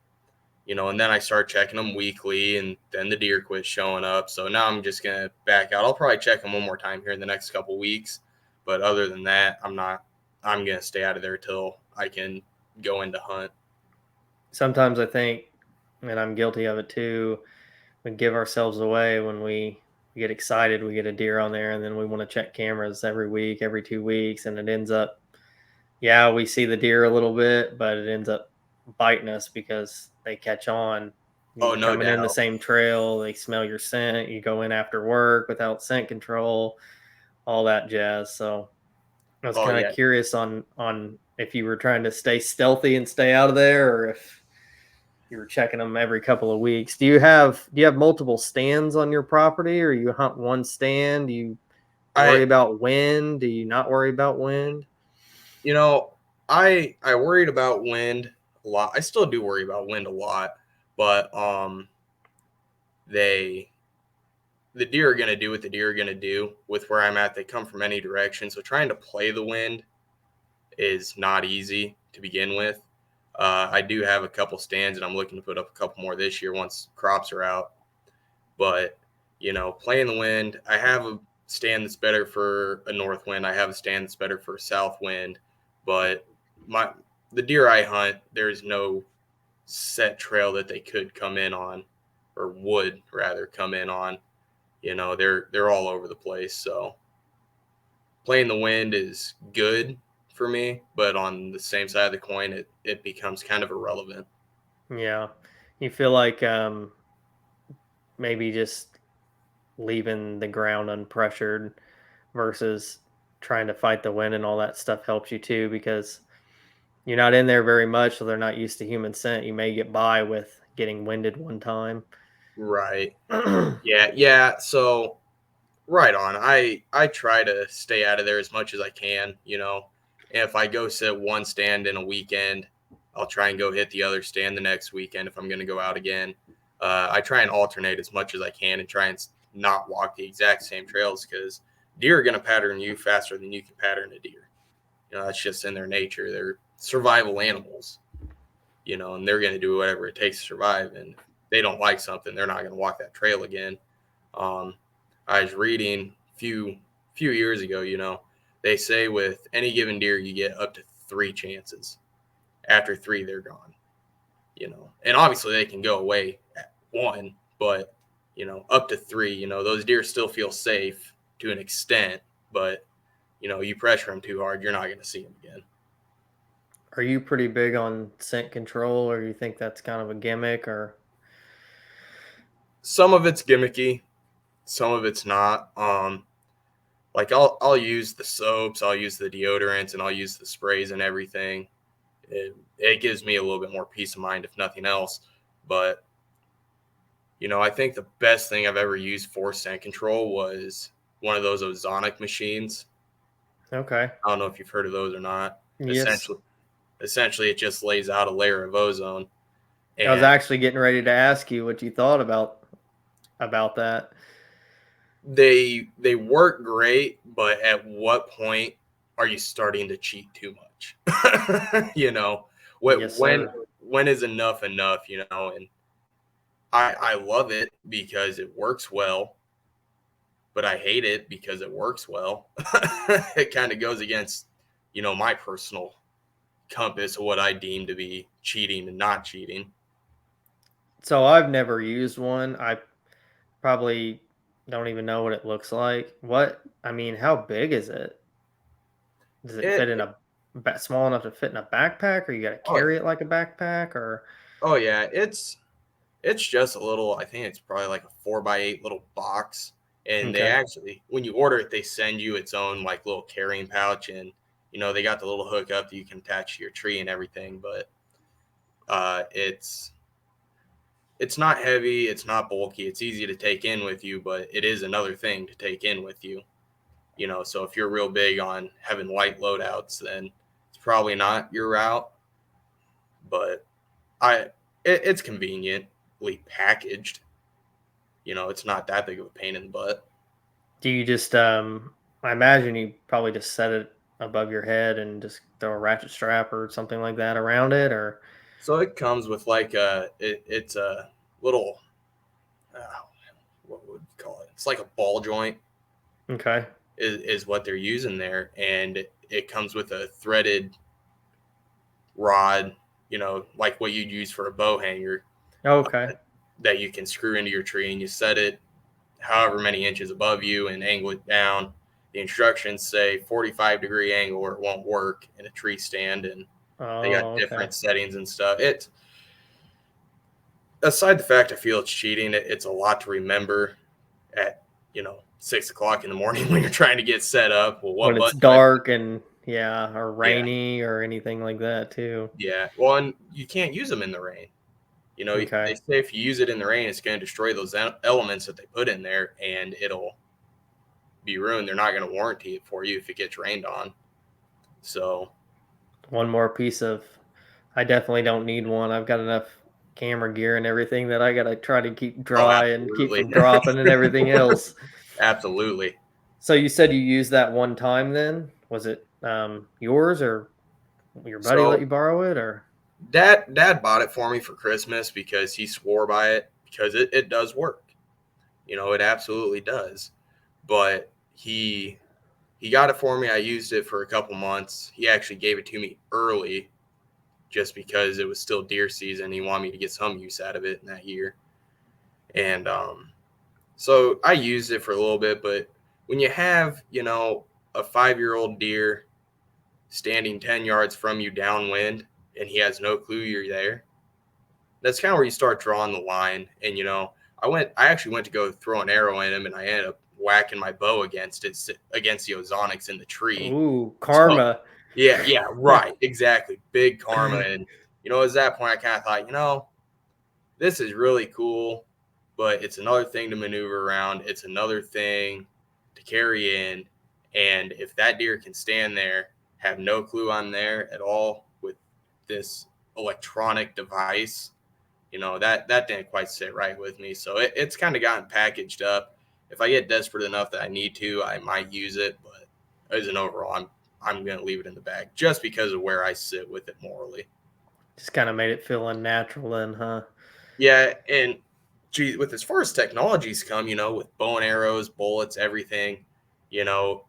and then I started checking them weekly, and then the deer quit showing up. So now I'm just going to back out. I'll probably check them one more time here in the next couple weeks. But other than that, I'm going to stay out of there till I can go into hunt. Sometimes I think, and I'm guilty of it too, we give ourselves away when we get excited. We get a deer on there, and then we want to check cameras every week, every 2 weeks, and it ends up, yeah, we see the deer a little bit, but it ends up biting us because they catch on. Oh, You're no coming in the doubt. same trail, they smell your scent, you go in after work without scent control, all that jazz. So I was Oh, kind of yeah. curious on if you were trying to stay stealthy and stay out of there, or if you were checking them every couple of weeks. Do you have multiple stands on your property, or you hunt one stand? Do you worry I, about wind? Do you not worry about wind? you know, I worried about wind a lot. I still do worry about wind a lot, but they the deer are going to do what the deer are going to do with where I'm at. They come from any direction, so trying to play the wind is not easy to begin with. I do have a couple stands, and I'm looking to put up a couple more this year once crops are out. But playing the wind, I have a stand that's better for a north wind. I have a stand that's better for a south wind. But the deer I hunt, there's no set trail that they could come in on, or would rather come in on. They're all over the place. So playing the wind is good for me, but on the same side of the coin, it becomes kind of irrelevant. Yeah. You feel like maybe just leaving the ground unpressured versus trying to fight the wind and all that stuff helps you too, because you're not in there very much, so they're not used to human scent. You may get by with getting winded one time. Right. Yeah. Yeah. So right on. I try to stay out of there as much as I can. If I go sit one stand in a weekend, I'll try and go hit the other stand the next weekend if I'm going to go out again. I try and alternate as much as I can and try and not walk the exact same trails, because deer are going to pattern you faster than you can pattern a deer. That's just in their nature. They're survival animals, and they're going to do whatever it takes to survive. And if they don't like something, they're not going to walk that trail again. Um, I was reading few years ago, they say with any given deer you get up to 3 chances. After 3, they're gone. And obviously they can go away at 1, but up to 3, those deer still feel safe to an extent, but you pressure them too hard, you're not going to see them again. Are you pretty big on scent control, or you think that's kind of a gimmick, or Some of it's gimmicky, some of it's not. Like I'll use the soaps, I'll use the deodorants, and I'll use the sprays and everything. It gives me a little bit more peace of mind, if nothing else. But I think the best thing I've ever used for scent control was one of those ozonic machines. okay? I don't know if you've heard of those or not. Yes. Essentially, it just lays out a layer of ozone. I was And actually getting ready to ask you what you thought about that. they work great, but at what point are you starting to cheat too much? You know, Yes, when sir. when is enough enough? You know, and I love it because it works well, but I hate it because it works well. It kind of goes against, my personal compass of what I deem to be cheating and not cheating. So I've never used one. I probably don't even know what it looks like. I mean, how big is it? Does it fit in It a small enough to fit in a backpack, or you got to oh carry it like a backpack, or oh yeah, it's just a little. I think it's probably like a 4x8 little box, and they okay? actually, when you order it, they send you its own like little carrying pouch, and they got the little hookup that you can attach to your tree and everything. But it's not heavy, it's not bulky, it's easy to take in with you, but it is another thing to take in with you. So if you're real big on having light loadouts, then it's probably not your route. But I, it's conveniently packaged. It's not that big of a pain in the butt. Do you just I imagine you probably just set it above your head and just throw a ratchet strap or something like that around it, or So it comes with like it's a little, uh, what would you call it? It's like a ball joint okay. is what they're using there, and it comes with a threaded rod, like what you'd use for a bow hanger, Okay. that you can screw into your tree, and you set it however many inches above you and angle it down. The instructions say 45-degree angle or it won't work in a tree stand, and they got Oh, okay. different settings and stuff. It Aside the fact I feel it's cheating, it's a lot to remember at 6 o'clock in the morning when you're trying to get set up. Well, When what it's button do I push? dark and yeah, or Yeah, rainy or anything like that too. yeah. Well, and you can't use them in the rain. They Okay. say if you use it in the rain, it's going to destroy those elements that they put in there, and it'll be ruined. They're not going to warranty it for you if it gets rained on. So, One more piece of I definitely don't need one. I've got enough camera gear and everything that I gotta try to keep oh, dry and keep absolutely, from dropping and everything else. absolutely. So you said you used that one time then? Was it yours or your buddy let So, you borrow it or dad bought it for me for Christmas because he swore by it because it does work. It absolutely does. But he got it for me. I used it for a couple months. He actually gave it to me early just because it was still deer season. He wanted me to get some use out of it in that year. And so I used it for a little bit, but when you have, a 5-year-old deer standing 10 yards from you downwind and he has no clue you're there, that's kind of where you start drawing the line. And, I actually went to go throw an arrow in him and I ended up whacking my bow against the ozonics in the tree. ooh, So, karma. yeah, yeah, right, exactly. Big karma. And, at that point, I kind of thought, this is really cool, but it's another thing to maneuver around. It's another thing to carry in. And if that deer can stand there, have no clue I'm there at all with this electronic device, that didn't quite sit right with me. So it's kind of gotten packaged up. If I get desperate enough that I need to, I might use it. But as an overall, I'm going to leave it in the bag just because of where I sit with it morally. Just kind of made it feel unnatural then, huh? Yeah, and gee, with as far as technologies come, with bow and arrows, bullets, everything, you know,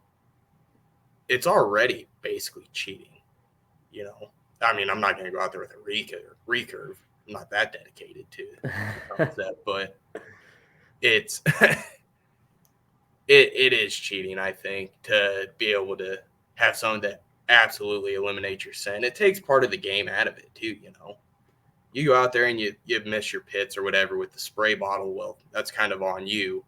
it's already basically cheating. You know, I mean, I'm not going to go out there with a recurve. I'm not that dedicated to the concept, but it's it is cheating. I think to be able to have something that absolutely eliminates your scent. It takes part of the game out of it too. You go out there and you miss your pits or whatever with the spray bottle. Well, that's kind of on you.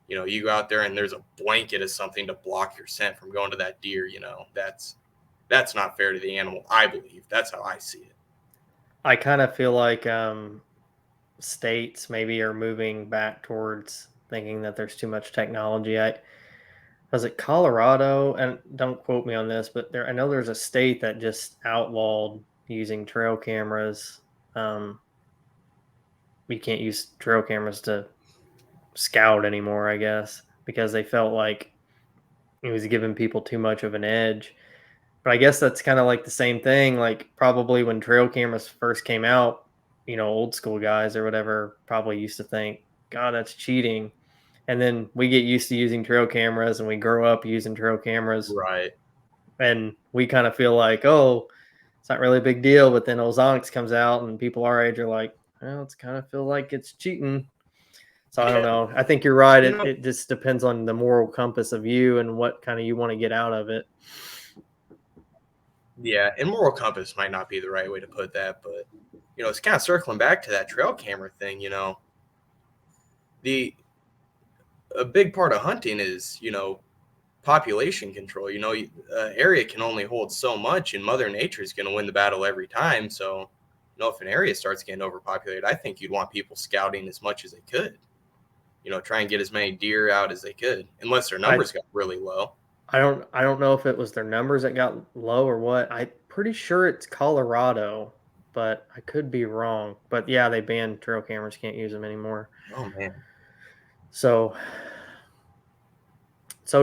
You go out there and there's a blanket of something to block your scent from going to that deer. That's not fair to the animal. I believe that's how I see it. I kind of feel like states maybe are moving back towards thinking that there's too much technology. I was it Colorado, and don't quote me on this, but I know there's a state that just outlawed using trail cameras. Um, you can't use trail cameras to scout anymore, I guess. because they felt like it was giving people too much of an edge. But I guess that's kind of like the same thing. Like probably when trail cameras first came out, old school guys or whatever probably used to think, God, that's cheating. And then we get used to using trail cameras and we grow up using trail cameras Right. and we kind of feel like, oh, it's not really a big deal. But then Ozonics comes out and people our age are like, well, it's kind of feel like it's cheating. So I don't Yeah. know. I think you're right. You It, know, it just depends on the moral compass of you and what kind of you want to get out of it. yeah, and moral compass might not be the right way to put that, but it's kind of circling back to that trail camera thing. The a big part of hunting is population control. Area can only hold so much, and Mother Nature is going to win the battle every time. So, if an area starts getting overpopulated, I think you'd want people scouting as much as they could. Try and get as many deer out as they could, unless their I numbers got really low. I don't know if it was their numbers that got low or what. I'm pretty sure it's Colorado, but I could be wrong. But yeah, they banned trail cameras, can't use them anymore. Oh man, So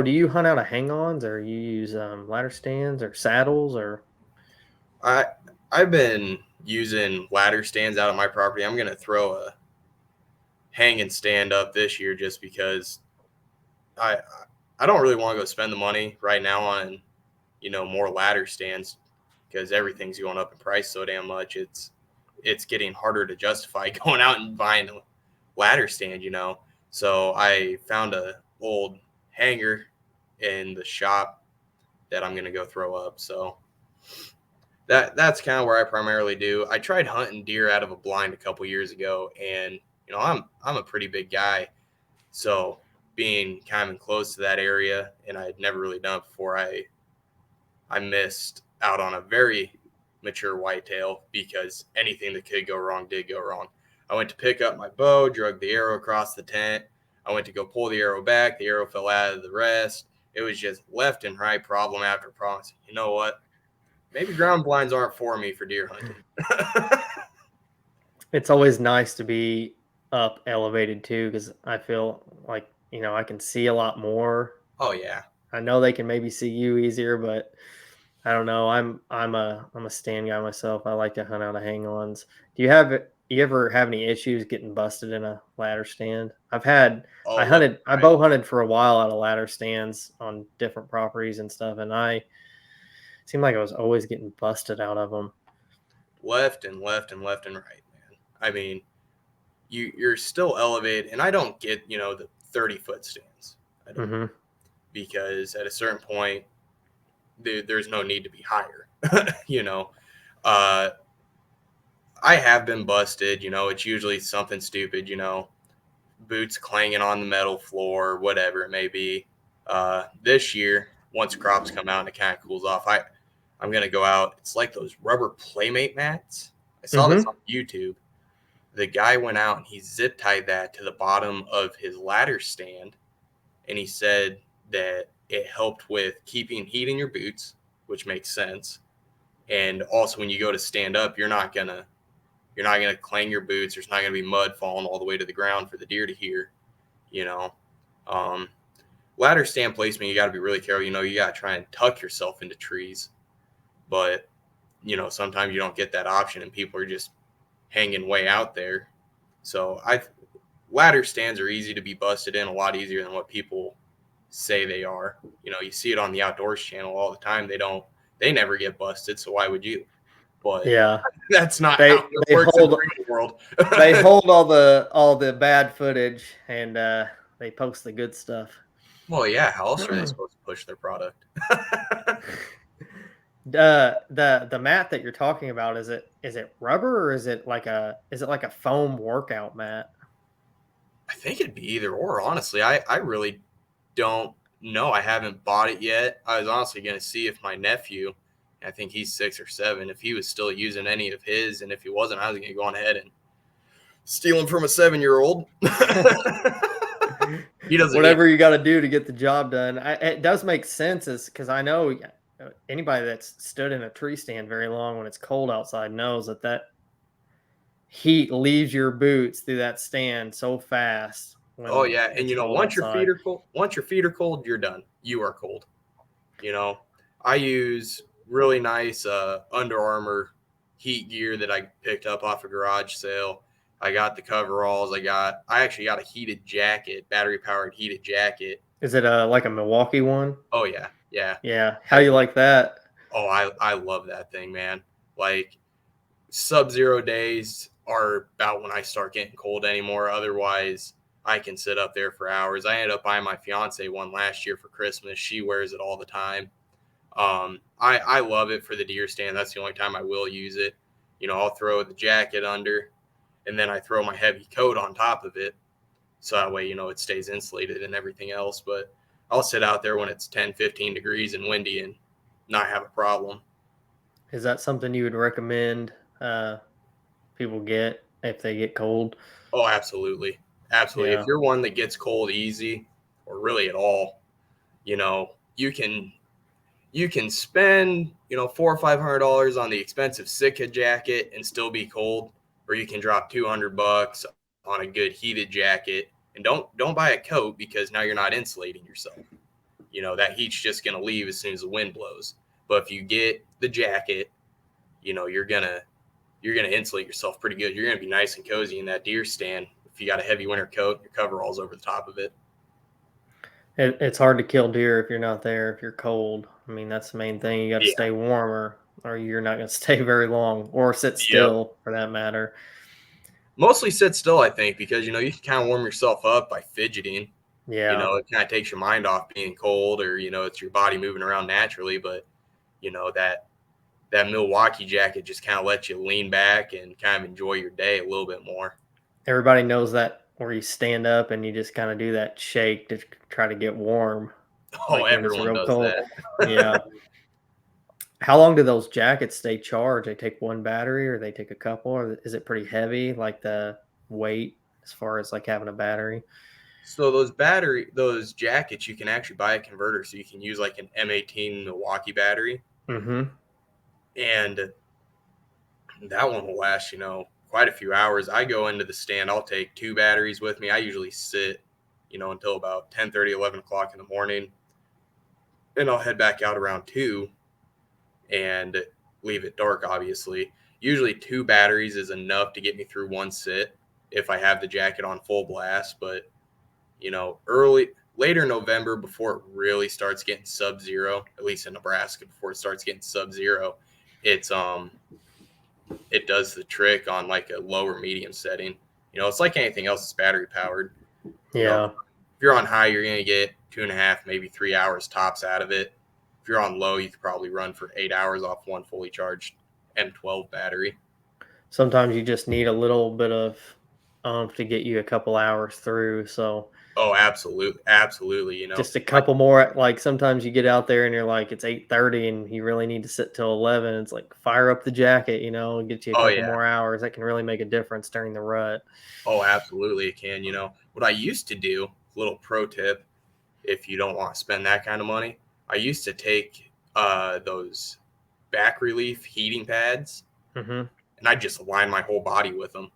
do you hunt out of hang-ons or you use ladder stands or saddles or? I I've been using ladder stands out on my property. I'm gonna throw a hang and stand up this year just because I I don't really want to go spend the money right now on more ladder stands because everything's going up in price so damn much. It's getting harder to justify going out and buying a ladder stand. So I found a old hanger in the shop that I'm gonna go throw up. So that's kind of where I primarily do. I tried hunting deer out of a blind a couple years ago, and I'm a pretty big guy, so being kind of close to that area, and I'd never really done it before. I missed out on a very mature whitetail because anything that could go wrong did go wrong. I went to pick up my bow, drug the arrow across the tent. I went to go pull the arrow back. The arrow fell out of the rest. It was just left and right, problem after problem. You know what? Maybe ground blinds aren't for me for deer hunting. It's always nice to be up elevated too because I feel like I can see a lot more. Oh yeah. I know they can maybe see you easier, but I don't know. I'm a stand guy myself. I like to hunt out of hang-ons. You ever have any issues getting busted in a ladder stand? Oh, left I and right. bow hunted for a while out of ladder stands on different properties and stuff, and I seemed like I was always getting busted out of them. Left and left and left and right, man. I mean, you're still elevated, and I don't get the 30-foot stands. I don't, Hmm. because at a certain point there's no need to be higher. you know, uh, I have been busted. It's usually something stupid. Boots clanging on the metal floor, whatever it may be. This year, once crops come out and it kind of cools off, I'm gonna go out. It's like those rubber playmate mats. I saw this Hmm. on YouTube. The guy went out and he zip tied that to the bottom of his ladder stand, and he said that it helped with keeping heat in your boots, which makes sense. And also, when you go to stand up, you're not gonna clang your boots. There's not gonna be mud falling all the way to the ground for the deer to hear. You know, um, ladder stand placement, you got to be really careful. You got to try and tuck yourself into trees, but sometimes you don't get that option, and people are just hanging way out there. So I ladder stands are easy to be busted in, a lot easier than what people say they are. You see it on the Outdoors channel all the time. They never get busted, so why would you? But Yeah, that's not how they it they works in the hold real world. they hold all the bad footage and they post the good stuff. Well, yeah. How else are they supposed to push their product? The mat that you're talking about, is it rubber or is it like a foam workout mat? I think it'd be either or. Honestly, I really don't know. I haven't bought it yet. I was honestly going to see if my nephew, I think he's 6 or 7, if he was still using any of his, and if he wasn't, I was going to go on ahead and steal him from a 7-year-old. He doesn't need. Whatever you got to do to get the job done. It does make sense, is because I know anybody that's stood in a tree stand very long when it's cold outside knows that heat leaves your boots through that stand so fast Oh when yeah, and it's cold outside. once your feet are cold, you're done. You are cold. You know, I use really nice Under Armour heat gear that I picked up off a garage sale. I got the coveralls. I actually got a heated jacket, battery powered heated jacket. Is it like a Milwaukee one? Oh yeah, yeah. Yeah. How I you like that? I love that thing, man. Like sub-zero days are about when I start getting cold anymore. Otherwise, I can sit up there for hours. I ended up buying my fiance one last year for Christmas. She wears it all the time. I love it for the deer stand. That's the only time I will use it. You know, I'll throw the jacket under, and then I throw my heavy coat on top of it. So that way, you know, it stays insulated and everything else. But I'll sit out there when it's 10, 15 degrees and windy and not have a problem. Is that something you would recommend people get if they get cold? Oh, absolutely. Absolutely. If Yeah. you're one that gets cold easy or really at all, you know, you can spend, you know, $400 or $500 on the expensive Sitka jacket and still be cold, or you can drop $200 on a good heated jacket and don't buy a coat because now you're not insulating yourself. You know, that heat's just gonna leave as soon as the wind blows. But if you get the jacket, you know, you're gonna insulate yourself pretty good. You're gonna be nice and cozy in that deer stand if you got a heavy winter coat and your coveralls over the top of it. It's hard to kill deer if you're not there, if you're cold. I mean, that's the main thing. You got to Yeah. stay warm or you're not going to stay very long or sit Yep. still for that matter. Mostly sit still, I think, because you know you can kind of warm yourself up by fidgeting. You Yeah. know, it kind of takes your mind off being cold, or you know, it's your body moving around naturally. But you know that Milwaukee jacket just kind of lets you lean back and kind of enjoy your day a little bit more. Everybody knows that where you stand up and you just kind of do that shake to try to get warm, Oh, like when it's everyone real does cold. that. Yeah. How long do those jackets stay charged? They take one battery or they take a couple, or is it pretty heavy, like the weight as far as like having a battery? So those jackets, you can actually buy a converter, so you can use like an M18 Milwaukee battery, Mm-hmm. and that one will last, you know, quite a few hours. I go into the stand, I'll take two batteries with me. I usually sit, you know, until about 10:30, 11 o'clock in the morning, and I'll head back out around 2 and leave it dark, obviously. Usually two batteries is enough to get me through one sit if I have the jacket on full blast. But, you know, later November, before it really starts getting sub-zero, at least in Nebraska, before it starts getting sub-zero, it's it does the trick on like a lower medium setting. You know, it's like anything else that's battery powered. You know, Yeah. if you're on high, you're going to get 2.5, maybe 3 hours tops out of it. If you're on low, you could probably run for 8 hours off one fully charged M12 battery. Sometimes you just need a little bit of to get you a couple hours through. So Oh, absolutely, absolutely. You know, just a couple more. Like sometimes you get out there and you're like it's 8:30 and you really need to sit till 11. It's like fire up the jacket, and get you a oh couple yeah, more hours. That can really make a difference during the rut. oh absolutely, it can. You know, what I used to do, little pro tip, if you don't want to spend that kind of money, I used to take those back relief heating pads Hmm. and I just align my whole body with them.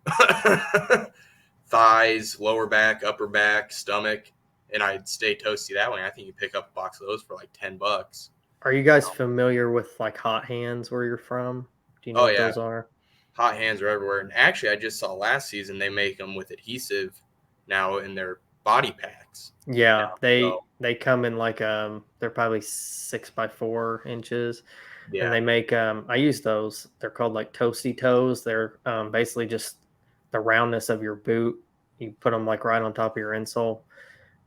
Thighs, lower back, upper back, stomach, and I'd stay toasty that way. I think you pick up a box of those for like $10. Are you guys familiar with like hot hands where you're from? Do you know Oh what yeah, those are? hot hands are everywhere. And actually, I just saw last season they make them with adhesive now in their body packs. Yeah, Now, they so they come in like they're probably 6 by 4 inches, and yeah. they make I use those. They're called like toasty toes. They're basically just the roundness of your boot. You put them like right on top of your insole.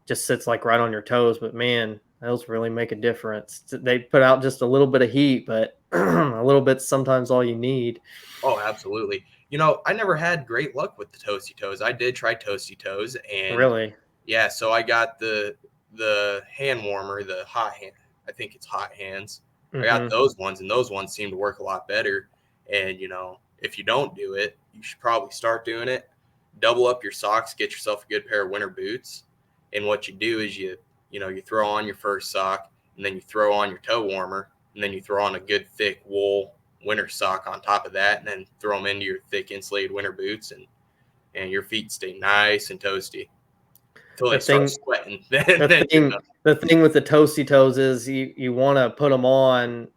Just sits like right on your toes, but man, those really make a difference. They put out just a little bit of heat, but a little bit's sometimes all you need. Oh, absolutely. You know, I never had great luck with the toasty toes. I did try toasty toes, and Really. yeah, so I got the hand warmer, the hot hand. I think it's hot hands. I got Hmm. those ones, and those ones seem to work a lot better. And you know, if you don't do it, you should probably start doing it. Double up your socks, get yourself a good pair of winter boots. And what you do is you throw on your first sock, and then you throw on your toe warmer, and then you throw on a good thick wool winter sock on top of that, and then throw them into your thick insulated winter boots, and your feet stay nice and toasty. until they the start thing sweating. the Then you're thing done. the thing with the toasty toes is you want to put them on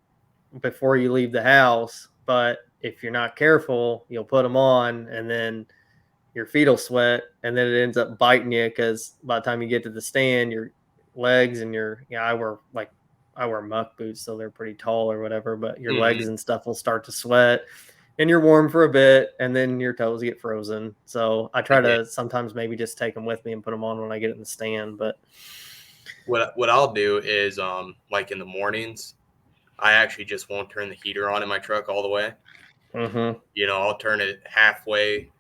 before you leave the house, but if you're not careful, you'll put them on and then your feet will sweat and then it ends up biting you because by the time you get to the stand, your legs and your I wear muck boots, so they're pretty tall or whatever, but your legs Mhm. and stuff will start to sweat and you're warm for a bit and then your toes get frozen. So I try Yeah. to sometimes maybe just take them with me and put them on when I get in the stand. But What I'll do is like in the mornings, I actually just won't turn the heater on in my truck all the way. mhm. I'll turn it halfway,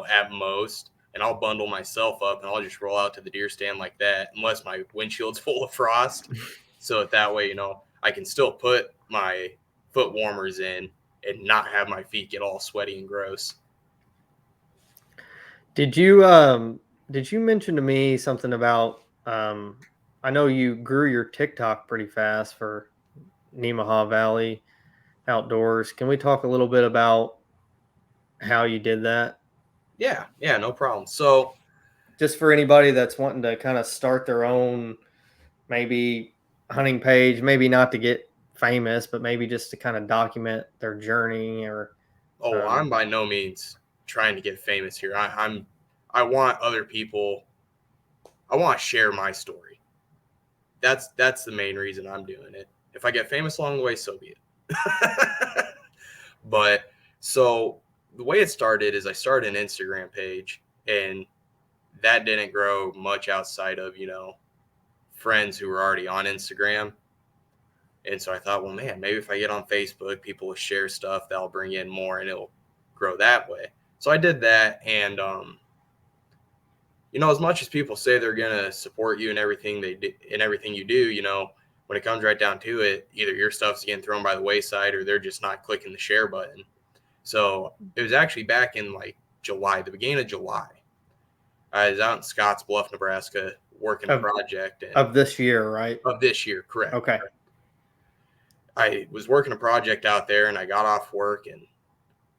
at most, and I'll bundle myself up and I'll just roll out to the deer stand like that, unless my windshield's full of frost. So that way, I can still put my foot warmers in and not have my feet get all sweaty and gross. Did you mention to me something about I know you grew your TikTok pretty fast for Nemaha Valley Outdoors. Can we talk a little bit about how you did that? Yeah, no problem. So, Just for anybody that's wanting to kind of start their own maybe hunting page, maybe not to get famous, but maybe just to kind of document their journey or oh, I'm um by no means trying to get famous here. I want other people. I want to share my story. That's the main reason I'm doing it. If I get famous along the way, so be it. But so the way it started is I started an Instagram page, and that didn't grow much outside of friends who were already on Instagram. And so I thought, well, man, maybe if I get on Facebook, people will share stuff that'll bring in more, and it'll grow that way. So I did that, and as much as people say they're gonna support you in everything they do, in everything you do, when it comes right down to it, either your stuff's getting thrown by the wayside or they're just not clicking the share button. So it was actually back in like July, the beginning of July. I was out in Scottsbluff, Nebraska, working a of project and of this year, right? of this year, correct. Okay. I was working a project out there and I got off work and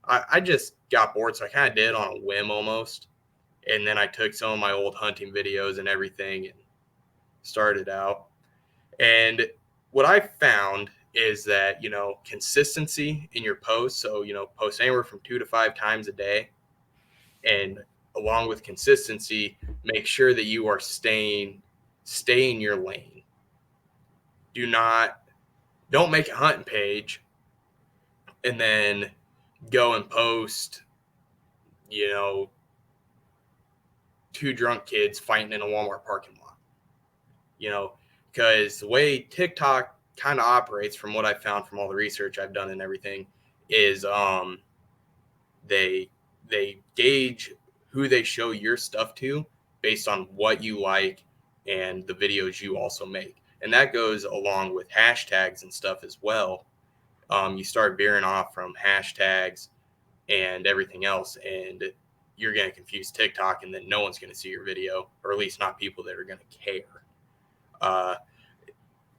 I just got bored. So I kind of did on a whim almost. And then I took some of my old hunting videos and everything and started out. And what I found is that, consistency in your posts. So, post anywhere from 2 to 5 times a day. And along with consistency, make sure that you are stay in your lane. Do not don't make a hunting page and then go and post, you know, two drunk kids fighting in a Walmart parking lot. You know, because the way TikTok kind of operates, from what I found from all the research I've done and everything, is they they gauge who they show your stuff to based on what you like and the videos you also make, and that goes along with hashtags and stuff as well. You start veering off from hashtags and everything else, and you're going to confuse TikTok, and then no one's going to see your video, or at least not people that are going to care. Uh,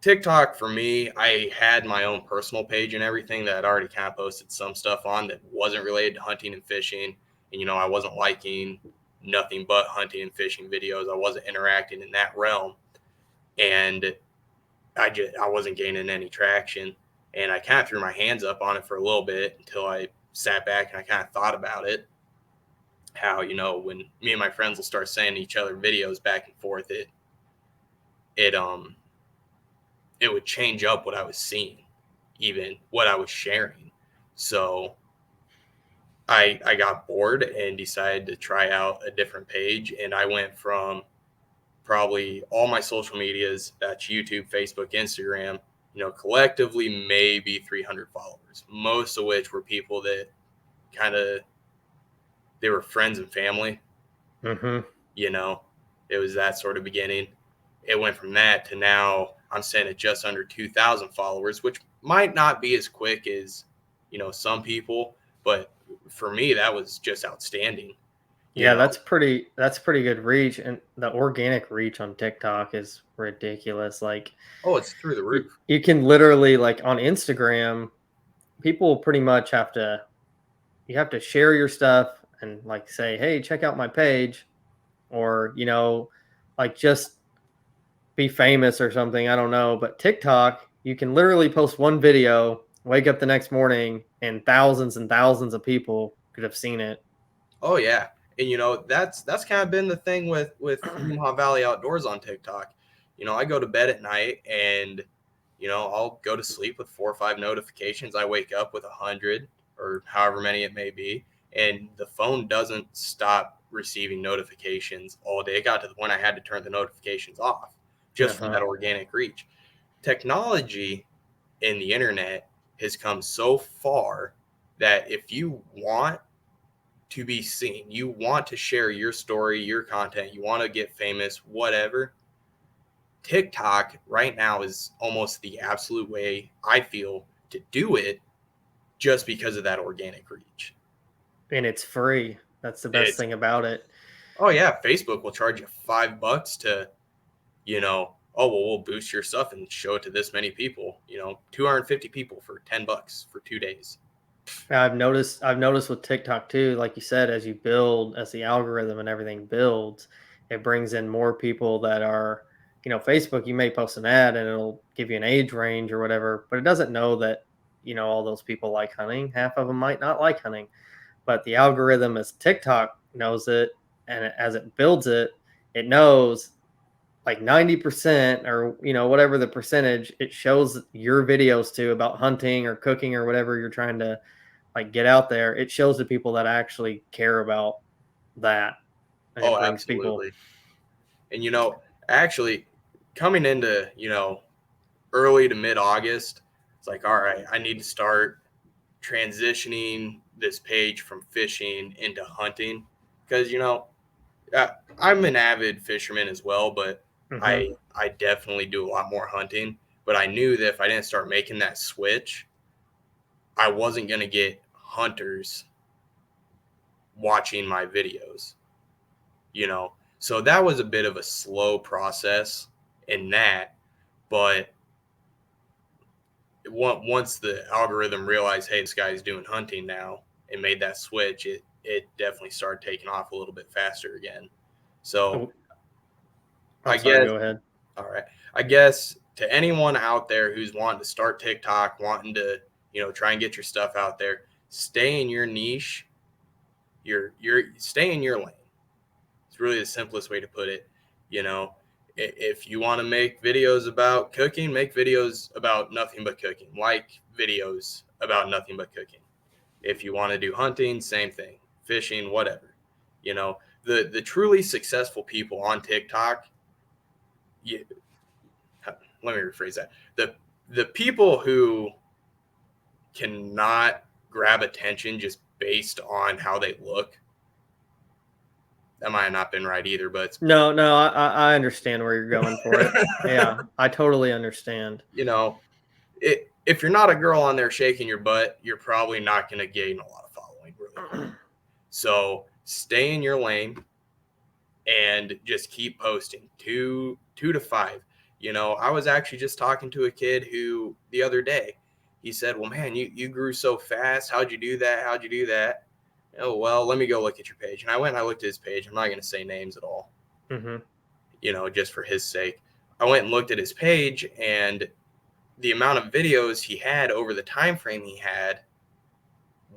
TikTok for me, I had my own personal page and everything that I'd already kind of posted some stuff on that wasn't related to hunting and fishing. And, I wasn't liking nothing but hunting and fishing videos. I wasn't interacting in that realm. And I wasn't gaining any traction. And I kind of threw my hands up on it for a little bit until I sat back and I kind of thought about it. How, when me and my friends will start sending each other videos back and forth, it it would change up what I was seeing, even what I was sharing. So I got bored and decided to try out a different page. And I went from probably all my social medias, that's YouTube, Facebook, Instagram, collectively maybe 300 followers, most of which were people that kind of, they were friends and family, Mm-hmm. you know, it was that sort of beginning. It went from that to now I'm sitting at just under 2,000 followers, which might not be as quick as, some people, but for me, that was just outstanding, you Yeah, know? that's pretty good reach, and the organic reach on TikTok is ridiculous. Like Oh, it's through the you, roof. you can literally like on Instagram, people pretty much you have to share your stuff and like say, "Hey, check out my page," or like just be famous or something. I don't know. But TikTok, you can literally post one video, wake up the next morning, and thousands of people could have seen it. Oh yeah, and that's kind of been the thing with Nemaha Valley Outdoors on TikTok. I go to bed at night and I'll go to sleep with 4 or 5 notifications. I wake up with 100 or however many it may be, and the phone doesn't stop receiving notifications all day. It got to the point I had to turn the notifications off just for Uh-huh. that organic reach. Technology in the internet has come so far that if you want to be seen, you want to share your story, your content, you want to get famous, whatever, TikTok right now is almost the absolute way I feel to do it just because of that organic reach. And it's free. That's the best It's thing about it. oh yeah, Facebook will charge you $5 to, oh well, we'll boost your stuff and show it to this many people. 250 people for $10 for 2 days. I've noticed with TikTok too, like you said, as the algorithm and everything builds, it brings in more people that are, Facebook, you may post an ad and it'll give you an age range or whatever, but it doesn't know that, all those people like hunting. Half of them might not like hunting, but the algorithm as TikTok knows it, and as it builds it, it knows like 90% or whatever the percentage it shows your videos to about hunting or cooking or whatever you're trying to like get out there. It shows the people that actually care about that, and it Oh, brings people. absolutely. And actually coming into, early to mid August, it's like, all right, I need to start transitioning this page from fishing into hunting because I'm an avid fisherman as well, but Hmm. I definitely do a lot more hunting. But I knew that if I didn't start making that switch, I wasn't going to get hunters watching my videos. So that was a bit of a slow process in that, but once the algorithm realized, hey, this guy's doing hunting now, and made that switch, it definitely started taking off a little bit faster again. So Oh, I I'm sorry. guess, Go ahead. all right, I guess to anyone out there who's wanting to start TikTok, wanting to try and get your stuff out there, stay in your niche. Your stay in your lane. It's really the simplest way to put it. You know, if you want to make videos about cooking, make videos about nothing but cooking. Like videos about nothing but cooking. If you want to do hunting, same thing. Fishing, whatever. The truly successful people on TikTok. You, let me rephrase that. The people who cannot grab attention just based on how they look. That might have not been right either, but No, no, I understand where you're going for it. Yeah, I totally understand. you know, if you're not a girl on there shaking your butt, you're probably not going to gain a lot of following really quick. So stay in your lane and just keep posting two to five. I was actually just talking to a kid who the other day, he said, well, man, you grew so fast. How'd you do that? How'd you do that? Oh, well, let me go look at your page. And I went and I looked at his page. I'm not going to say names at all, Hmm. just for his sake. I went and looked at his page, and the amount of videos he had over the time frame he had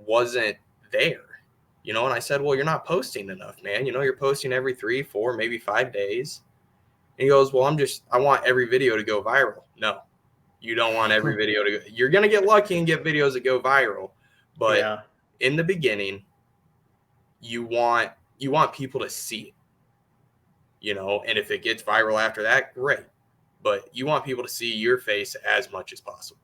wasn't there. And I said, well, you're not posting enough, man. You're posting every 3, 4, maybe 5 days. And he goes, well, I want every video to go viral. No, you don't want every video to go. You're going to get lucky and get videos that go viral. But Yeah. in the beginning, you want people to see it, and if it gets viral after that, great. But you want people to see your face as much as possible.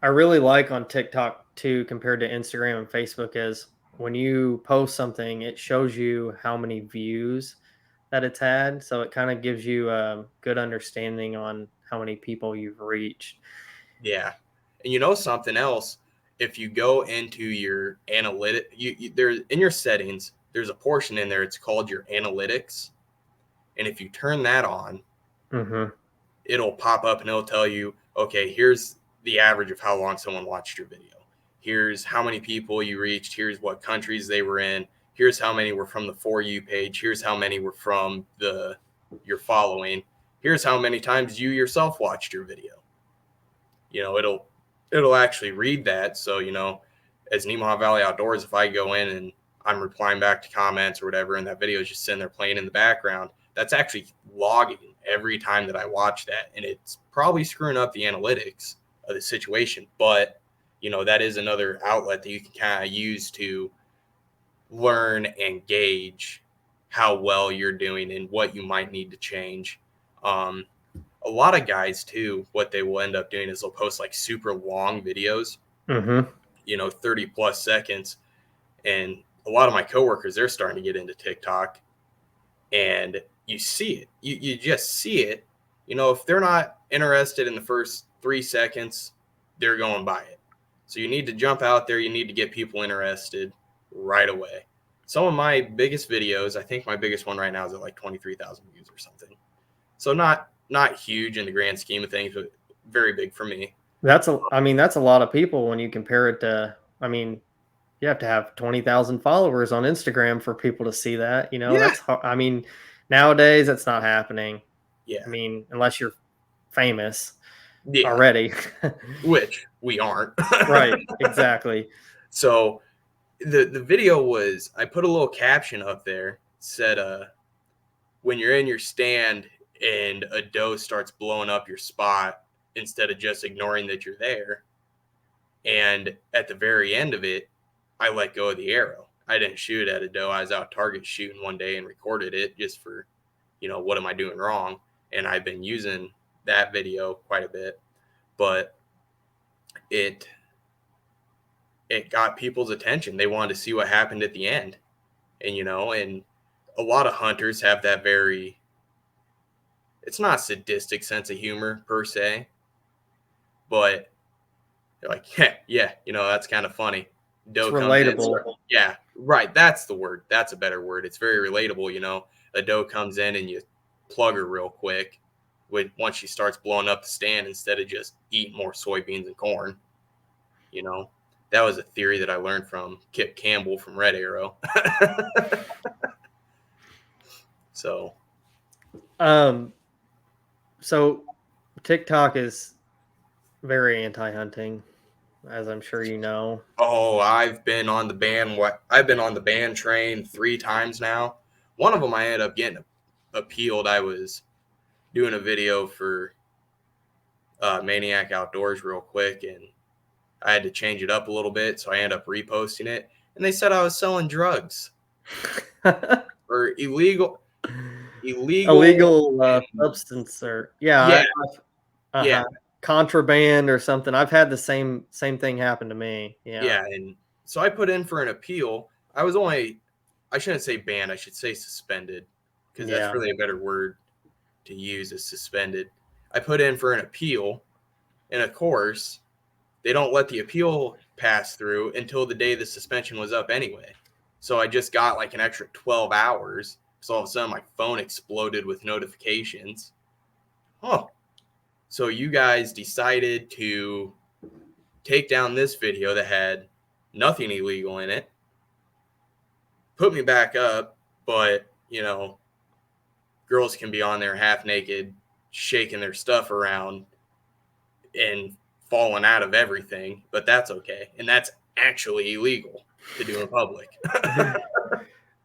I really like on TikTok too, compared to Instagram and Facebook, is when you post something, it shows you how many views that it's had. So it kind of gives you a good understanding on how many people you've reached. Yeah. And something else, if you go into your analytic, there in your settings, there's a portion in there, it's called your analytics. And if you turn that on, Hmm. it'll pop up and it'll tell you, okay, here's the average of how long someone watched your video. Here's how many people you reached. Here's what countries they were in. Here's how many were from the For You page. Here's how many were from the you're following. Here's how many times you yourself watched your video. It'll actually read that. So, as Nemaha Valley Outdoors, if I go in and I'm replying back to comments or whatever, and that video is just sitting there playing in the background, that's actually logging every time that I watch that. And it's probably screwing up the analytics of the situation. But, that is another outlet that you can kind of use to learn and gauge how well you're doing and what you might need to change. A lot of guys too, what they will end up doing is they'll post like super long videos, 30 plus seconds. And a lot of my coworkers, they're starting to get into TikTok, and you see it. You just see it. If they're not interested in the first 3 seconds, they're going by it. So you need to jump out there. You need to get people interested right away. Some of my biggest videos, I think my biggest one right now is at like 23,000 views or something. So not huge in the grand scheme of things, but very big for me. That's a lot of people when you compare it to, you have to have 20,000 followers on Instagram for people to see that, Yeah. that's nowadays that's not happening. Yeah. Unless you're famous Yeah. already, Which we aren't. Right. Exactly. So the video was, I put a little caption up there, said, when you're in your stand and a doe starts blowing up your spot, instead of just ignoring that you're there. And at the very end of it, I let go of the arrow. I didn't shoot at a doe. I was out target shooting one day and recorded it just for, what am I doing wrong? And I've been using that video quite a bit, but it got people's attention. They wanted to see what happened at the end. And, and a lot of hunters have that very, it's not sadistic sense of humor per se, but they're like, yeah, that's kind of funny. Doe it's relatable. Yeah, right. That's the word. That's a better word. It's very relatable. A doe comes in and you plug her real quick once she starts blowing up the stand instead of just eating more soybeans and corn. That was a theory that I learned from Kip Campbell from Red Arrow. So TikTok is very anti-hunting, as I'm sure you know. Oh, I've been on the ban train 3 times now. One of them I ended up getting appealed. I was doing a video for Maniac Outdoors real quick, and I had to change it up a little bit, so I ended up reposting it. And they said I was selling drugs or illegal substance, or yeah. Contraband or something. I've had the same thing happen to me. Yeah, and so I put in for an appeal. I shouldn't say banned, I should say suspended, because that's really a better word to use, is suspended. I put in for an appeal, and of course, they don't let the appeal pass through until the day the suspension was up anyway. So I just got like an extra 12 hours. So all of a sudden my phone exploded with notifications. Oh, so you guys decided to take down this video that had nothing illegal in it, put me back up, but, girls can be on there half naked, shaking their stuff around and falling out of everything, but that's okay. And that's actually illegal to do in public.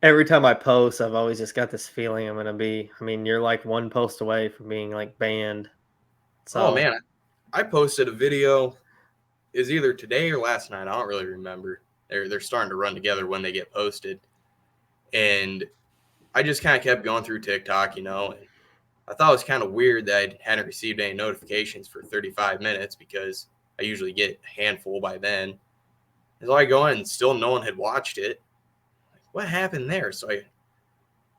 Every time I post, I've always just got this feeling I'm going to be, you're like one post away from being like banned. So, oh man, I posted a video, is either today or last night. I don't really remember. They're starting to run together when they get posted. And I just kind of kept going through TikTok, and I thought it was kind of weird that I hadn't received any notifications for 35 minutes, because I usually get a handful by then. So I go in and still no one had watched it. Like, what happened there? So I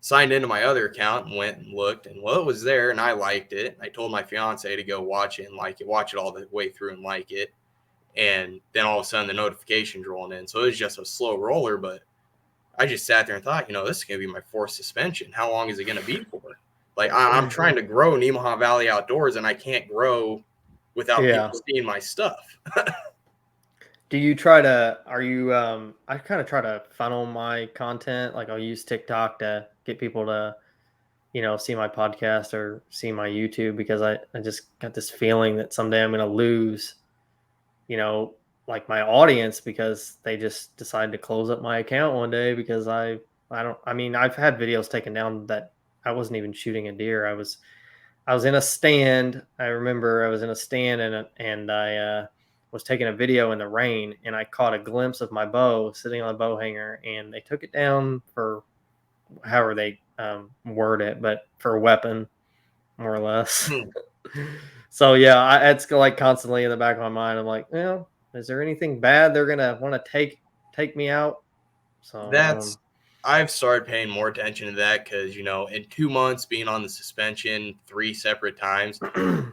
signed into my other account and went and looked, and it was there, and I liked it. I told my fiance to go watch it and like it, watch it all the way through and like it. And then all of a sudden the notifications rolling in. So it was just a slow roller, but I just sat there and thought, this is going to be my 4th suspension. How long is it going to be for? Like, I'm trying to grow Nemaha Valley Outdoors, and I can't grow without people seeing my stuff. Do you I kind of try to funnel my content. Like, I'll use TikTok to get people to see my podcast or see my YouTube, because I just got this feeling that someday I'm going to lose, you know, like my audience, because they just decided to close up my account one day because I don't I mean, I've had videos taken down that I wasn't even shooting a deer. I was in a stand. I remember I was in a stand, and I was taking a video in the rain, and I caught a glimpse of my bow sitting on a bow hanger, and they took it down for however they word it, but for a weapon, more or less. Hmm. So yeah, it's like constantly in the back of my mind. I'm like, well, is there anything bad they're gonna want to take me out? So I've started paying more attention to that because, in 2 months being on the suspension 3 separate times,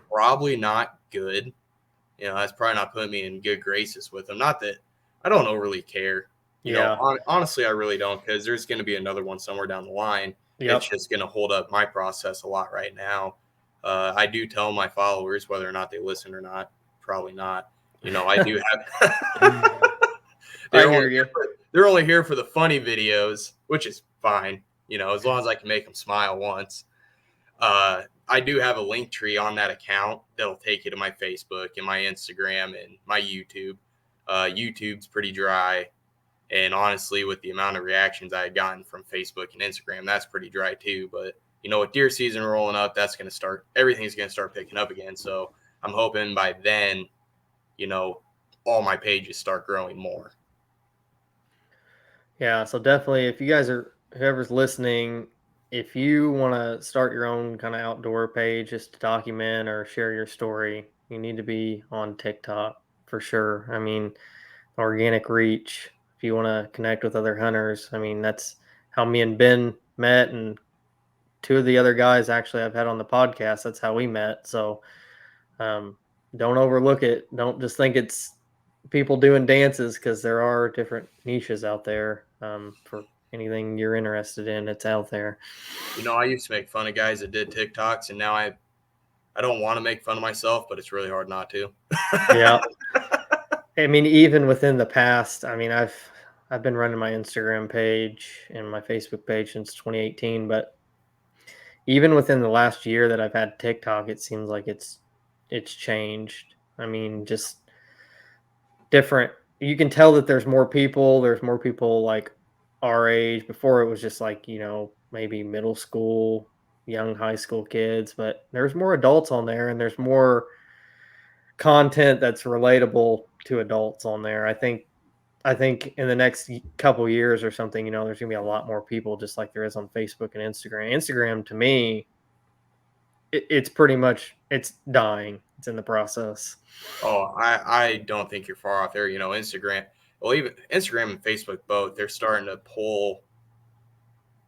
probably not good. That's probably not putting me in good graces with them. Not that I don't overly care. yeah, Honestly, I really don't, because there's going to be another one somewhere down the line. It's yep, just going to hold up my process a lot right now. I do tell my followers, whether or not they listen or not, probably not. I do have. I they're hear only you. they're only here for the funny videos, which is fine. As long as I can make them smile once. I do have a link tree on that account that'll take you to my Facebook and my Instagram and my YouTube. YouTube's pretty dry. And honestly, with the amount of reactions I had gotten from Facebook and Instagram, that's pretty dry too. But, with deer season rolling up, everything's going to start picking up again. So I'm hoping by then, you know, all my pages start growing more. Yeah, so definitely, if you guys are whoever's listening, if you want to start your own kind of outdoor page just to document or share your story, you need to be on TikTok for sure. I mean, organic reach. If you want to connect with other hunters, I mean, that's how me and Ben met, and two of the other guys actually I've had on the podcast. That's how we met. So um, don't overlook it. Don't just think it's people doing dances, because there are different niches out there for anything you're interested in. It's out there. I used to make fun of guys that did TikToks, and now I don't want to make fun of myself, but it's really hard not to. Yeah. I mean, even within the past, I mean, I've been running my Instagram page and my Facebook page since 2018, but even within the last year that I've had TikTok, it seems like it's changed. I mean, just different. You can tell that there's more people like our age. Before it was just like, maybe middle school, young high school kids, but there's more adults on there, and there's more content that's relatable to adults on there. I think in the next couple years or something, there's gonna be a lot more people, just like there is on Facebook and Instagram. Instagram, to me, it's pretty much it's dying. It's in the process. Oh, I don't think you're far off there. Instagram, well, even Instagram and Facebook both,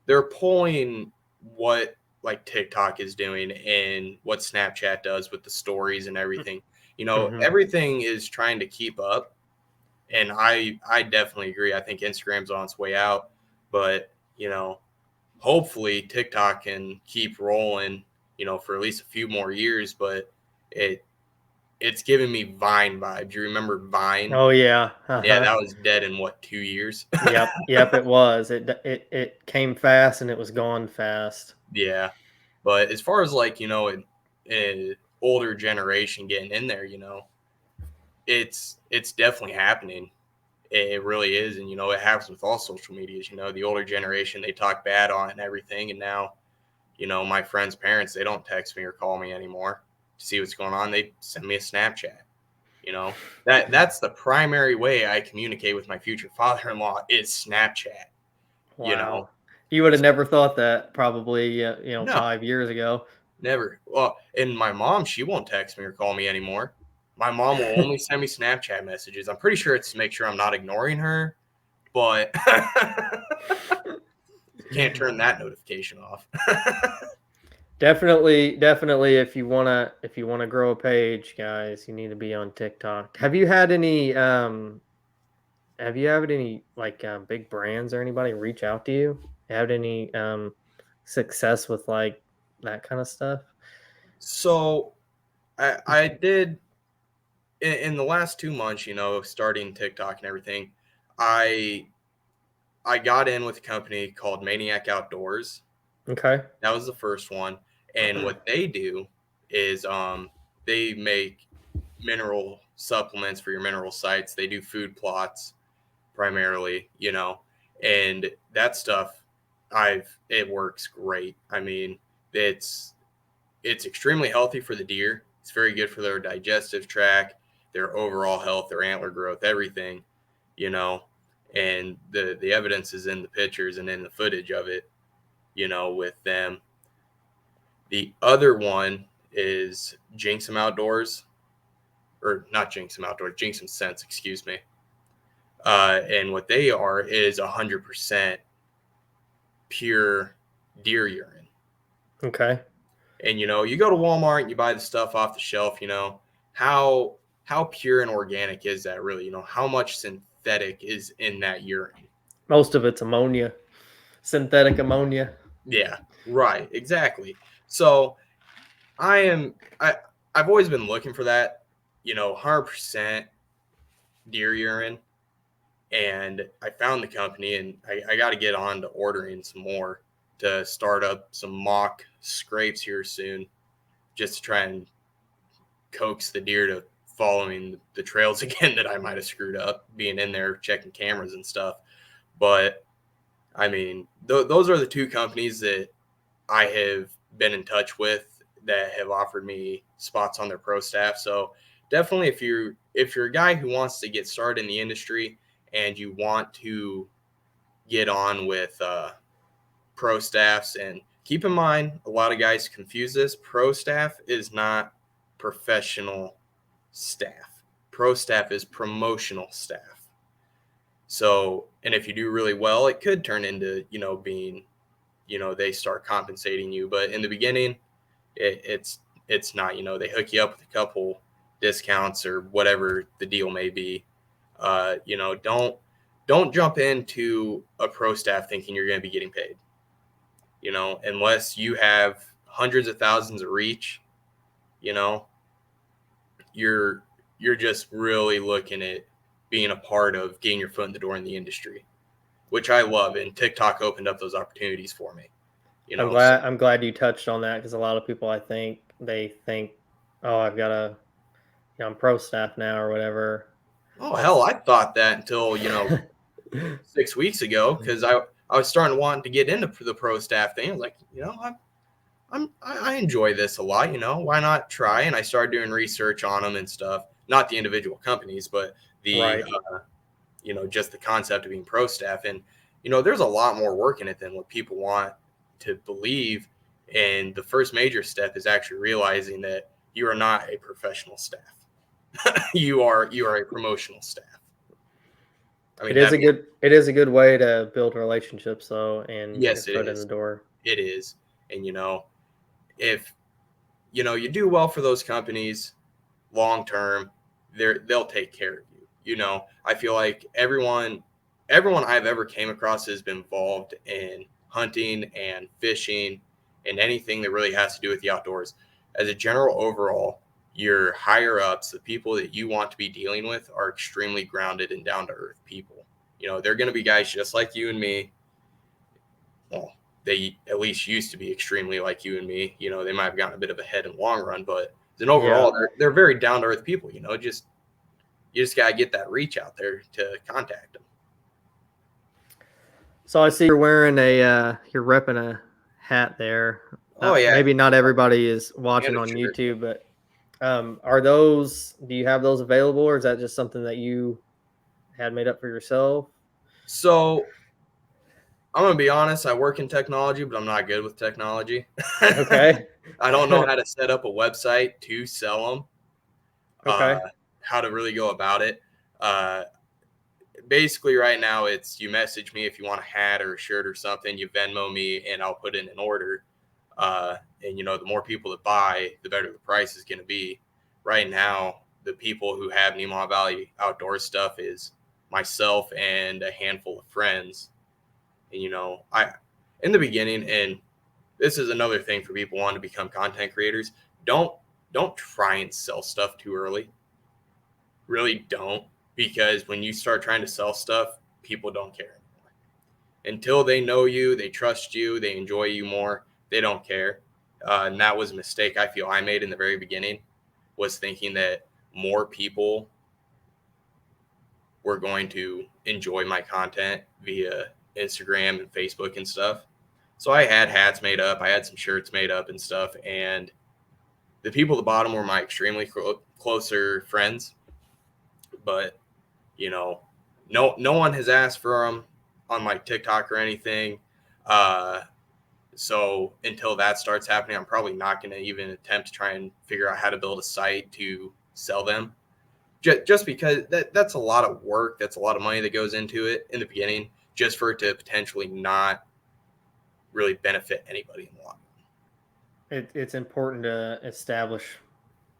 they're pulling what like TikTok is doing and what Snapchat does with the stories and everything. Hmm. Everything is trying to keep up, and I definitely agree. I think Instagram's on its way out, but hopefully TikTok can keep rolling, for at least a few more years. But it it's giving me Vine vibes. You remember Vine? Oh yeah. Yeah, Uh-huh. that was dead in what, 2 years? Yep, it was. It came fast and it was gone fast. Yeah, but as far as like an older generation getting in there, it's definitely happening. It really is, and it happens with all social medias. The older generation, they talk bad on it and everything, and now my friends' parents, they don't text me or call me anymore to see what's going on. They send me a Snapchat. That's the primary way I communicate with my future father-in-law is Snapchat. You Wow. know, You would have never thought that, probably, no, 5 years ago. never. Well, and my mom, she won't text me or call me anymore. My mom will only send me Snapchat messages. I'm pretty sure it's to make sure I'm not ignoring her, but can't turn that notification off. Definitely, if you wanna grow a page, guys, you need to be on TikTok. Have you had any like big brands or anybody reach out to you? Had any success with like that kind of stuff? So I did in the last 2 months, starting TikTok and everything. I I got in with a company called Maniac Outdoors. Okay. That was the first one. And what they do is they make mineral supplements for your mineral sites. They do food plots primarily, and that stuff it works great. I mean, it's it's extremely healthy for the deer. It's very good for their digestive tract, their overall health, their antler growth, everything, you know. And the evidence is in the pictures and in the footage of it, with them. The other one is Jinx 'em Outdoors, or not Jinx 'em Outdoors, Jinx 'em Scents, excuse me. And what they are is 100% pure deer urine. Okay. And you go to Walmart and you buy the stuff off the shelf. How pure and organic is that really? How much synthetic is in that urine? Most of it's ammonia, synthetic ammonia. Yeah, right, exactly. So I am I I've always been looking for that, 100% deer urine, and I found the company, and I got to get on to ordering some more to start up some mock scrapes here soon, just to try and coax the deer to following the trails again that I might have screwed up being in there checking cameras and stuff. But I mean, those are the two companies that I have been in touch with that have offered me spots on their pro staff. So definitely, if you're a guy who wants to get started in the industry and you want to get on with pro staffs, and keep in mind, a lot of guys confuse this. Pro staff is not professional staff. Pro staff is promotional staff. So, and if you do really well, it could turn into, being, they start compensating you. But in the beginning, it's not, they hook you up with a couple discounts or whatever the deal may be. Don't jump into a pro staff thinking you're going to be getting paid, unless you have hundreds of thousands of reach, you know, you're just really looking at being a part of getting your foot in the door in the industry, which I love. And TikTok opened up those opportunities for me. I'm So, glad I'm glad you touched on that because a lot of people I think they think, oh, I've got a I'm pro staff now or whatever. oh hell, That's I thought that until 6 weeks ago, because I was starting to want to get into the pro staff thing. I was like, I enjoy this a lot. Why not try? And I started doing research on them and stuff. Not the individual companies, but the right. just the concept of being pro staff. And there's a lot more work in it than what people want to believe. And the first major step is actually realizing that you are not a professional staff. you are a promotional staff. I mean, It is a good way to build relationships though and get your yes, it foot in the is. door. It is. And if you do well for those companies long term, they'll take care of you. I feel like everyone I've ever came across has been involved in hunting and fishing and anything that really has to do with the outdoors. As a general overall, your higher ups, the people that you want to be dealing with, are extremely grounded and down to earth people. They're going to be guys just like you and me. Well, they at least used to be extremely like you and me. They might have gotten a bit of a head in the long run, but then Yeah. overall, they're very down to earth people. Just you just gotta get that reach out there to contact them. So I see you're wearing you're repping a hat there. Oh yeah, Maybe not everybody is and watching a on shirt. YouTube, but are those do you have those available or is that just something that you had made up for yourself? So I'm gonna be honest. I work in technology, but I'm not good with technology. Okay. I don't know how to set up a website to sell them. Okay. How to really go about it. Uh, Basically, right now it's you message me if you want a hat or a shirt or something. You Venmo me, and I'll put in an order. And the more people that buy, the better the price is going to be. Right now, the people who have Nemaha Valley Outdoors stuff is myself and a handful of friends. And I in the beginning, and this is another thing for people wanting to become content creators. Don't try and sell stuff too early. Really don't, because when you start trying to sell stuff, people don't care anymore. until they know you, they trust you, they enjoy you more, they don't care. And that was a mistake I feel I made in the very beginning, was thinking that more people were going to enjoy my content via Instagram and Facebook and stuff. So I had hats made up, I had some shirts made up and stuff, and the people at the bottom were my extremely closer friends. But no one has asked for them on my TikTok or anything. So until that starts happening, I'm probably not going to even attempt to try and figure out how to build a site to sell them. Just because that's a lot of work, that's a lot of money that goes into it in the beginning, just for it to potentially not really benefit anybody in the long run. It's important to establish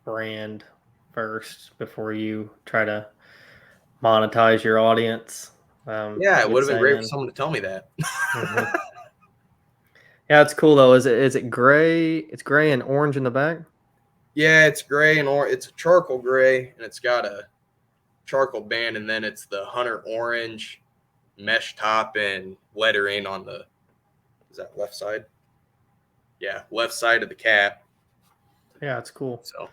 brand first before you try to monetize your audience. Yeah, it would have been great for someone to tell me that. Mm-hmm. Yeah, it's cool though. Is it gray? It's gray and orange in the back. Yeah, it's gray and it's a charcoal gray, and it's got a charcoal band, and then it's the hunter orange mesh top and lettering on the, is that left side? Yeah, left side of the cap. Yeah, it's cool. So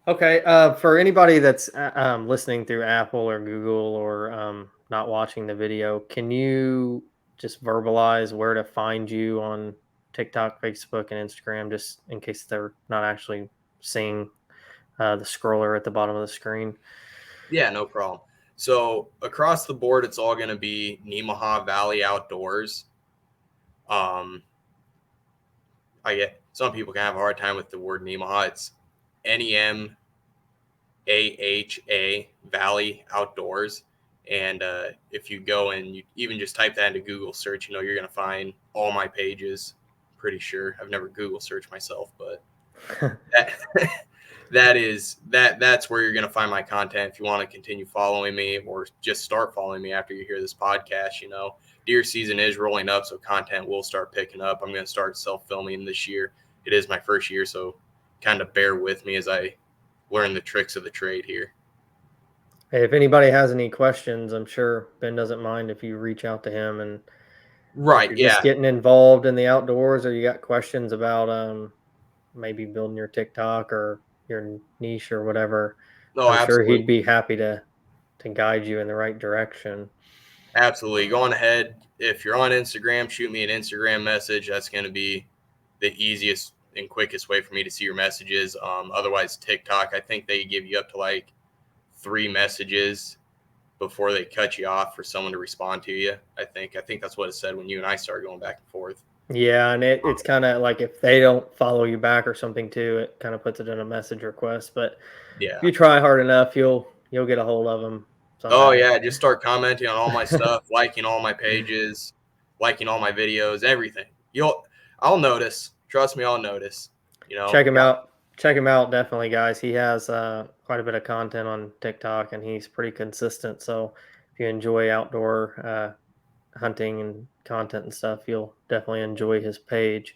okay, for anybody that's listening through Apple or Google or not watching the video, can you just verbalize where to find you on TikTok, Facebook, and Instagram, just in case they're not actually seeing the scroller at the bottom of the screen? Yeah, no problem. So across the board, it's all going to be Nemaha Valley Outdoors. I get some people can have a hard time with the word Nemaha. It's NEMAHA Valley Outdoors. And if you go and you even just type that into Google search, you're going to find all my pages. Pretty sure. I've never Google searched myself, but that's where you're going to find my content. If you want to continue following me or just start following me after you hear this podcast, deer season is rolling up, so content will start picking up. I'm going to start self-filming this year. It is my first year, so kind of bear with me as I learn the tricks of the trade here. Hey, if anybody has any questions, I'm sure Ben doesn't mind if you reach out to him. And right, if you're just getting involved in the outdoors, or you got questions about maybe building your TikTok or your niche or whatever, I'm absolutely. sure he'd be happy to guide you in the right direction. Absolutely. Go on ahead. If you're on Instagram, shoot me an Instagram message. That's going to be the easiest and quickest way for me to see your messages. Otherwise, TikTok, I think they give you up to like 3 messages before they cut you off for someone to respond to you. I think that's what it said when you and I started going back and forth. Yeah, and it's kind of like if they don't follow you back or something too, it kind of puts it in a message request. But yeah, if you try hard enough, you'll get a hold of them somehow. Oh yeah, just start commenting on all my stuff, liking all my pages, liking all my videos, everything. I'll notice. Trust me, I'll notice. Check him out. Check him out, definitely, guys. He has quite a bit of content on TikTok, and he's pretty consistent. So if you enjoy outdoor hunting and content and stuff, you'll definitely enjoy his page.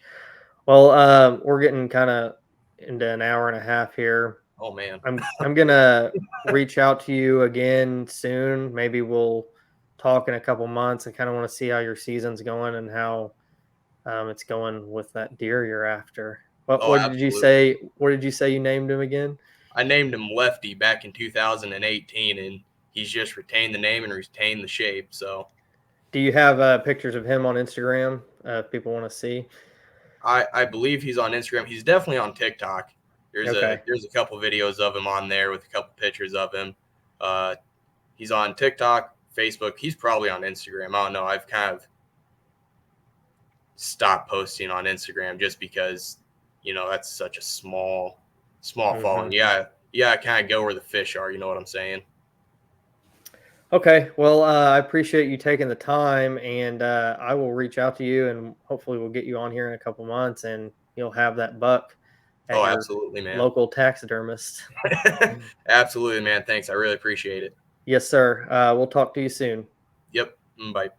Well, we're getting kind of into an hour and a half here. Oh man, I'm gonna reach out to you again soon. Maybe we'll talk in a couple months. I kind of want to see how your season's going and how it's going with that deer you're after. What did you say? What did you say you named him again? I named him Lefty back in 2018, and he's just retained the name and retained the shape. So, do you have pictures of him on Instagram? If people want to see. I believe he's on Instagram. He's definitely on TikTok. There's a couple videos of him on there with a couple pictures of him. He's on TikTok, Facebook. He's probably on Instagram. I don't know. I've kind of stopped posting on Instagram just because, that's such a small following. Yeah, I kind of go where the fish are. You know what I'm saying? Okay. Well, I appreciate you taking the time, and I will reach out to you, and hopefully we'll get you on here in a couple months, and you'll have that buck at your absolutely, man. Local taxidermist. Absolutely, man. Thanks. I really appreciate it. Yes, sir. We'll talk to you soon. Yep. Bye.